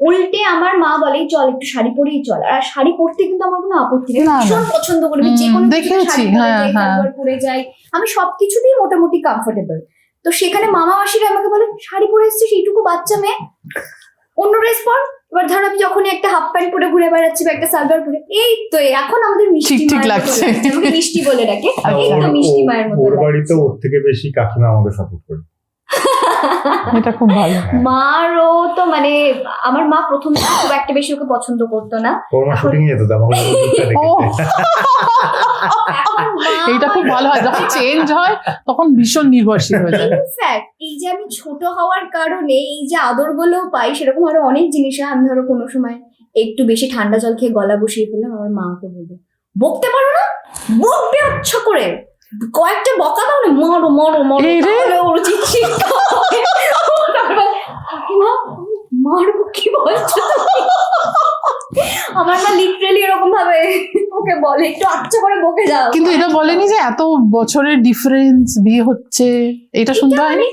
উল্টে আমার মা বলে চল একটু শাড়ি পরেই চল, আর শাড়ি পরতে কিন্তু আমার কোনো আপত্তি নেই, না, না। ভীষণ পছন্দ করি, আমি যে কোনো কিছুতে দেখেছি, শাড়ি পরে হ্যাঁ, যাই, হ্যাঁ। সালোয়ার পরে যাই, আমি সবকিছুতেই মোটামুটি কমফোর্টেবল। তো সেখানে মামা মাসিরা আমাকে বলে শাড়ি পরে এসেছিস, এইটুকু বাচ্চা মেয়ে, অন্য ড্রেস পর। এবার ধর আমি যখন একটা হাফ প্যান্ট পরে ঘুরে বেড়াচ্ছি বা একটা সালোয়ার পরে, এই তো এখন আমাদের মিষ্টি ঠিক ঠিক মায়ের মতো লাগছে। লাগছে, আমাকে মিষ্টি বলে ডাকে, আচ্ছা। এই তো মিষ্টি মায়ের মতো ওর বাড়িতে লাগছে। ওর থেকে বেশি কাকিমা আমাকে সাপোর্ট করে। এটা খুব ভালো। মারও তো মানে আমার মা প্রথম থেকে খুব একটা বেশি ওকে পছন্দ করতো না। ওর মা শুটিং যেত তো আমাকে ও, এখন মা এইটা খুব ভালো হয়, যখন চেঞ্জ হয় তখন ভীষণ নির্ভরশীল হয়ে যায়। ইনফ্যাক্ট এই যে আমি ছোট হওয়ার কারণে এই যে আদর গুলো পাই, সেরকম আরো অনেক জিনিস হয়। আমি ধরো কোনো সময় একটু বেশি ঠান্ডা জল খেয়ে গলা বসিয়ে ফেললাম, আমার মা ওকে বলবে বকতে পারো না, বকবে আচ্ছা করে, কয়েকটা বকা দাও না, মারো মারো মারো, এই রে। তাহলে ওর চিৎকার হবে। তারপর, কাকিমা মারবো কি বলছো তুমি? আমার মা লিটারালি এরকম ভাবে ওকে বলে একটু আচ্ছা করে বকে যাও। কিন্তু এটা বলেনি যে এত বছরের ডিফারেন্স, বিয়ে হচ্ছে, এটা শুনতে হয়নি?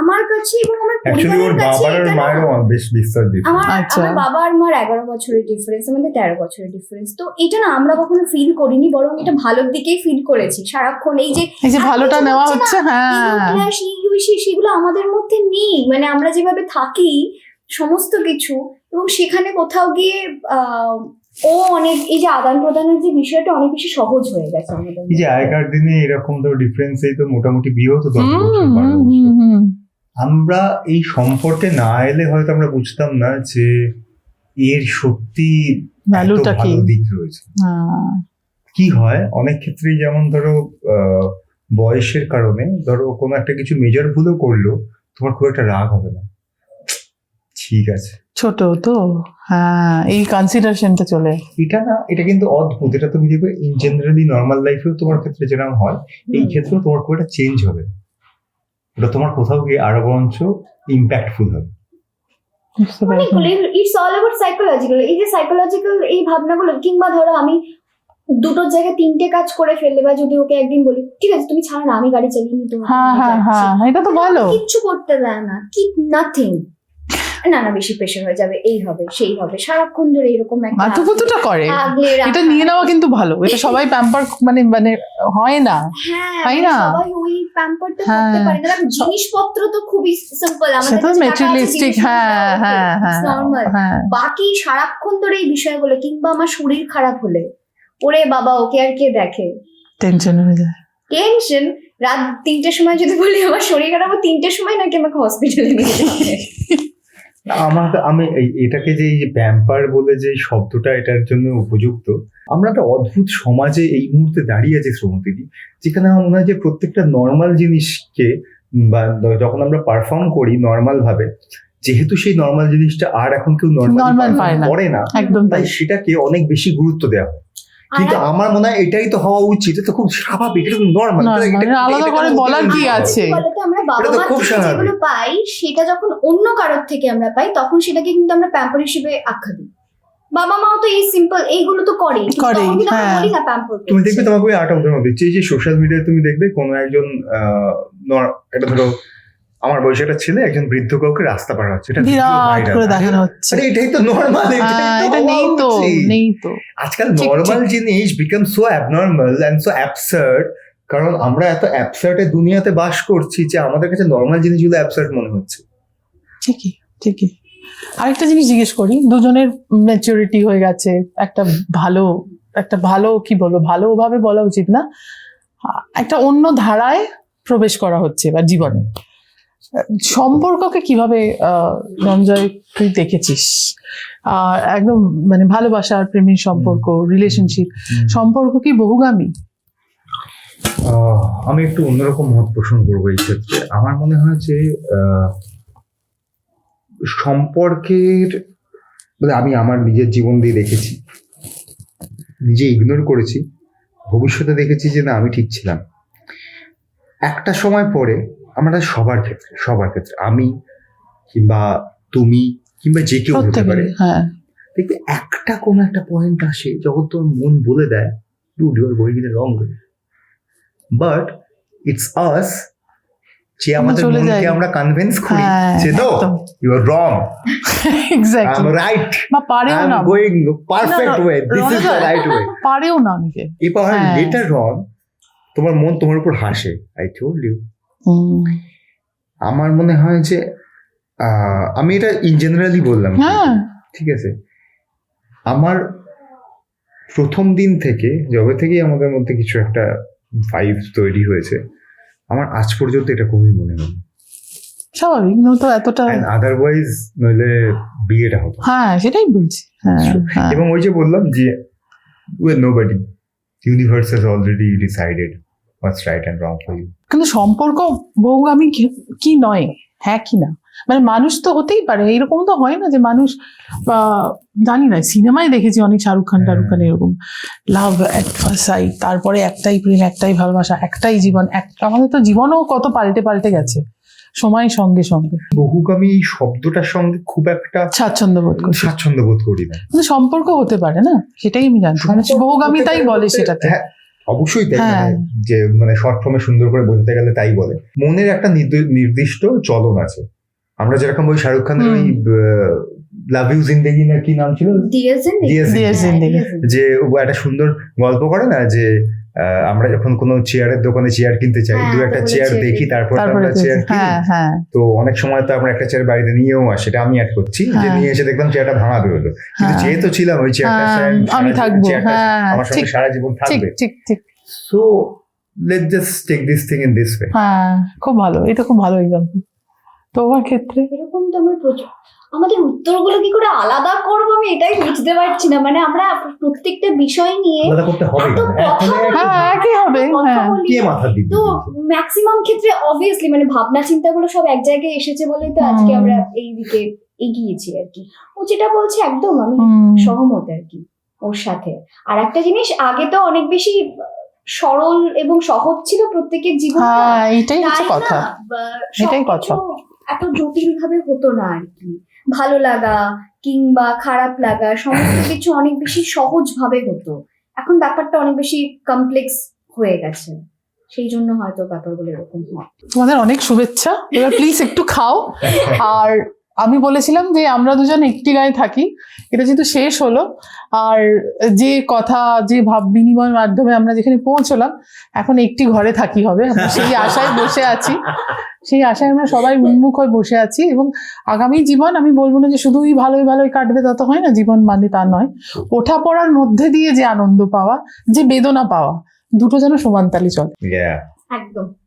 আমার কাছে এবং আমার অ্যাকচুয়ালি ওর পরিবারের কাছে বাবার আর এটা না। মায়েরও বেশ বিস্তার দিত। আচ্ছা। আমার বাবা আর মার 11 বছরের ডিফারেন্স, আমাদের 13 বছরের ডিফারেন্স। তো এটা না আমরা কখনো ফিল করিনি, বরং এটা ভালোর দিকেই ফিল করেছি সারাক্ষণ। এই যে এই যে ভালোটা কিছু নেওয়া হচ্ছে হচ্ছে, হ্যাঁ। clash, সেগুলো আমাদের মধ্যে নেই। মানে আমরা যেভাবে থাকি সমস্ত কিছু, এবং সেখানে কোথাও গিয়ে ও অনেক এই যে আদান প্রদানের যে বিষয়টা অনেক বেশি সহজ হয়ে গেছে আমাদের এই যে মধ্যে। আগেকার দিনে এরকম তো ডিফারেন্স এই তো মোটামুটি বিয়ে হতো 10 বছর 12 হুম, বছর। হুম। আমরা এই সম্পর্কে না এলে হয়তো আমরা বুঝতাম না যে এর সত্যি এত ভ্যালুটা কি? ভালো দিক রয়েছে। হ্যাঁ। কি হয় অনেক ক্ষেত্রেই, যেমন ধরো বয়সের কারণে ধরো কোনো একটা কিছু মেজর ভুলও করলো, তোমার খুব একটা রাগ হবে না, ঠিক আছে। ছোট তো, হ্যাঁ, এই কনসিডারেশনটা চলে। এটা না, এটা কিন্তু অদ্ভুত। এটা তুমি দেখবে ইন জেনারেলি নর্মাল লাইফেও তোমার ক্ষেত্রে যেরকম হয়, এই ক্ষেত্রেও তোমার খুব একটা চেঞ্জ হবে না। ওটা তোমার কোথাও গিয়ে আরো বরঞ্চ ইম্প্যাক্টফুল হবে। বুঝতে পারছি। অনেকগুলো, ইটস অল অ্যাবাউট সাইকোলজিক্যাল। এই যে সাইকোলজিক্যাল এই ভাবনাগুলো, কিংবা ধরো আমি দুটোর জায়গায় তিনটে কাজ করে ফেললে, বা যদি ওকে একদিন বলি ঠিক আছে তুমি ছাড়ো না, আমি গাড়ি চালিয়ে নিই, তোমার হ্যাঁ, হ্যাঁ, হ্যাঁ, এটা তো ভালো। কিচ্ছু করতে দেয় না, কি নাথিং, না না বেশি প্রেশার হয়ে যাবে, এই হবে সেই হবে, সারাক্ষণ ধরে এরকম একটা মাথুপুতুটা করে, আগলে রাখা। এটা নিয়ে নেওয়া কিন্তু ভালো। এটা সবাই প্যাম্পার মানে মানে হয় না। হ্যাঁ, তাই মানে না? সবাই ওই প্যাম্পারটা হ্যাঁ। করতে পারে না। দেখো, জিনিসপত্র তো খুবই সিম্পল, আমাদের সেটা কাছে টাকা আছে, মেটেরিয়ালিস্টিক, জিনিস হ্যাঁ, কিনতে হবে, হ্যাঁ, it's হ্যাঁ, normal। হ্যাঁ। বাকি সারাক্ষণ ধরে এই বিষয়গুলো, কিংবা আমার শরীর খারাপ হলে, ওরে বাবা ওকে আর কে দেখে, টেনশন হয়ে যায়। টেনশন। রাত 3টের সময় যদি বলি আমার শরীর খারাপ, 3টের সময় নাকি আমাকে হসপিটালে নিয়ে যাবে। আমি এটাকে যে এই যে প্যাম্পার বলে যে শব্দটা এটার জন্য উপযুক্ত, আমরা একটা অদ্ভুত সমাজে এই মুহূর্তে দাঁড়িয়ে আছি শ্রমতিদি, যেখানে আমার মনে হয় যে প্রত্যেকটা নর্মাল জিনিসকে বা যখন আমরা পারফর্ম করি নর্মাল ভাবে, যেহেতু সেই নর্মাল জিনিসটা আর এখন কেউ Normal নর্মাল পায় না। করে না, একদম তাই তাই। সেটাকে অনেক বেশি গুরুত্ব দেওয়া হয়। কিন্তু আর আমার মনে হয় এটাই তো হওয়া উচিত, এটা তো খুব স্বাভাবিক, এটা তো নর্মাল। আলাদা করে বলার কি আছে? বলতো আমরা বাবা এটা তো মা খুব থেকে স্বাভাবিক। যেগুলো পাই, সেটা যখন অন্য কারোর থেকে আমরা পাই, তখন সেটাকে কিন্তু আমরা প্যাম্পার হিসেবে আখ্যা দিই। বাবা মাও তো এই সিম্পল এইগুলো তো করে, করেই, হ্যাঁ। বলি না প্যাম্পার। তুমি দেখবে, তোমাকে ওই আরেকটা উদাহরণ দিচ্ছি, এই যে সোশ্যাল মিডিয়ায় তুমি দেখবে কোনো একজন এটা ধরো আমার বয়সে একটা ছেলে একজন বৃদ্ধ কাউকে রাস্তা পার হচ্ছে, এটা video বিরাট viral। করে দেখানো হচ্ছে। আরে এটাই তো নর্মাল, হ্যাঁ, এটা নেই তো, নেই তো। আজকাল ঠিক, নর্মাল জিনিস become so abnormal and so absurd, কারণ আমরা এত অ্যাবসার্ড এর দুনিয়াতে বাস করছি যে আমাদের কাছে নর্মাল জিনিসগুলো অ্যাবসার্ড মনে হচ্ছে। ঠিকই, ঠিকই। আরেকটা জিনিস জিজ্ঞেস করি, দুজনের ম্যাচুরিটি হয়ে গেছে, একটা ভালো কি বলবো, ভালোভাবে বলা উচিত না, একটা অন্য ধারায় প্রবেশ করা হচ্ছে এবার জীবনে। সম্পর্ককে কিভাবে রঞ্জয় তুই দেখেছিস? একদম মানে ভালোবাসার, প্রেমের সম্পর্ক, রিলেশনশিপ সম্পর্ক কি বহুগামী? আমি একটু অন্যরকম মত পোষণ করবো এই ক্ষেত্রে। আমার মনে হয় যে সম্পর্কের, মানে আমি আমার নিজের জীবন দিয়ে দেখেছি নিজে ইগনোর করেছি, ভবিষ্যতে দেখেছি যে না আমি ঠিক ছিলাম। একটা সময় পরে আমরা সবার ক্ষেত্রে আমি কিংবা তুমি কিংবা যে কেউ হতে পারে, হ্যাঁ দেখবে একটা কোনো একটা পয়েন্ট আসে যখন তোর মন বলে দেয় dude you are going in the wrong way, but it's us যে আমাদের চলে মনকে যাই। আমরা কনভিন্স করি হ্যাঁ, যে নো একদম। You are wrong, I am exactly, right, বা পারেও আই এম না, going perfect way, this is the right way. পারেও না অনেকে। এবার হ্যাঁ। লেটার অন তোমার মন তোমার উপর হাসে, আই টোল্ড ইউ। আমার মনে হয় যে আমি এটা ইন জেনারেলি বললাম, হ্যাঁ ঠিক আছে। আমার প্রথম দিন থেকে যবে থেকেই আমাদের মধ্যে কিছু একটা ভাইব তৈরি হয়েছে, আমার আজ পর্যন্ত এটা খুবই মনে হয়। স্বাভাবিক, তো এতটা, আদারওয়াইজ নইলে বিয়েটা হতো। হ্যাঁ সেটাই বলছি। হ্যাঁ হ্যাঁ। এবং ওই যে বললাম যে we are nobody, universe has already decided what's right and wrong for you. কিন্তু সম্পর্ক বহুগামী কি নয়, হ্যাঁ কি না, মানে মানুষ তো হতেই পারে, এরকম তো হয় না যে মানুষ, জানি না, সিনেমায় দেখেছি অনেক শাহরুখ খান টারুখ খান এরকম লাভ এট ফার্স্ট সাইট, তারপরে একটাই প্রেম, একটাই ভালোবাসা, একটাই জীবন। আমাদের তো জীবনও কত পাল্টে পাল্টে গেছে সময়ের সঙ্গে সঙ্গে। বহুগামী শব্দটার সঙ্গে খুব একটা স্বাচ্ছন্দ্য বোধ করছি, স্বাচ্ছন্দ্য বোধ করি না। কিন্তু সম্পর্ক হতে পারে না, সেটাই আমি জানছি, বহুগামী তাই বলে সেটাতে। হ্যাঁ, অবশ্যই তাই, হ্যাঁ। যে মানে শর্ট ফর্মে সুন্দর করে বোঝাতে গেলে তাই বলে। মনের একটা নির্দিষ্ট চলন আছে। আমরা যেরকম ওই শাহরুখ খানের ওই লাভ ইউ জিন্দেগি না কি নাম ছিল, ডিয়ার জিন্দেগি। ডিয়ার জিন্দেগি। যে ও একটা সুন্দর গল্প করে না যে আমরা যখন কোনো চেয়ারের দোকানে চেয়ার কিনতে চাই, হ্যাঁ, দু একটা তারপরে চেয়ার chair দেখি, তারপর তো তারপরে আমরা চেয়ার কিনি। হ্যাঁ হ্যাঁ তো অনেক সময় তো আমরা একটা চেয়ার বাড়িতে নিয়েও আসি, সেটা আমি অ্যাড করছি, যে হ্যাঁ। নিয়ে এসে দেখলাম চেয়ারটা ভাঙা বেরোলো, কিন্তু হ্যাঁ। যেহেতু ছিলাম ওই চেয়ারটা আমি থাকবো, হ্যাঁ আমার সঙ্গে ঠিক সারা জীবন ঠিক থাকবে। ঠিক ঠিক। So let's just take this thing in this way. হ্যাঁ খুব ভালো, এটা খুব ভালো এক্সাম্পল। তোমার ক্ষেত্রে এরকম তো আমরা প্রচুর, আমাদের উত্তরগুলো কি করে আলাদা করবো আমি এটাই বুঝতে পারছি না। মানে আমরা প্রত্যেকটা বিষয় নিয়ে আলাদা করতে হবে এত কেন? কথা এখন হ্যাঁ একই হবে। কথা হ্যাঁ বলি, কে মাথা দিবে? তো ম্যাক্সিমাম ক্ষেত্রে অবভিয়াসলি মানে ভাবনা চিন্তাগুলো সব এক জায়গায় এসেছে বলেই তো আজকে আমরা এই দিকে এগিয়েছি আর কি। ও যেটা বলছে একদম আমি সহমত আর কি ওর সাথে। আর একটা জিনিস, আগে তো অনেক বেশি সরল এবং সহজ ছিল প্রত্যেকের জীবন, হ্যাঁ এইটাই হচ্ছে কথা, এটাই কথা। এত জটিল ভাবে হতো না আর কি। ভালো লাগা কিংবা খারাপ লাগা সমস্ত কিছু অনেক বেশি সহজ ভাবে হতো। এখন ব্যাপারটা অনেক বেশি কমপ্লেক্স হয়ে গেছে, সেই জন্য হয়তো ব্যাপারগুলো এরকম হয়। তোমাদের অনেক শুভেচ্ছা, এবার প্লিজ একটু খাও। আর আমি বলেছিলাম যে আমরা দুজন একটি গায়ে থাকি, এটা যেহেতু শেষ হলো, আর যে কথা যে ভাব বিনিময়ের মাধ্যমে আমরা যেখানে পৌঁছলাম, এখন একটি ঘরে থাকি হবে, আমরা সেই আশায় বসে আছি, সেই আশায় আমরা সবাই উন্মুখ হয়ে বসে আছি। এবং আগামী জীবন আমি বলবো না যে শুধুই ভালোই ভালোই কাটবে, তত হয় না, জীবন মানে তা নয়। ওঠা পড়ার মধ্যে দিয়ে যে আনন্দ পাওয়া, যে বেদনা পাওয়া, দুটো যেন সমানতালে চলে। Yeah. একদম।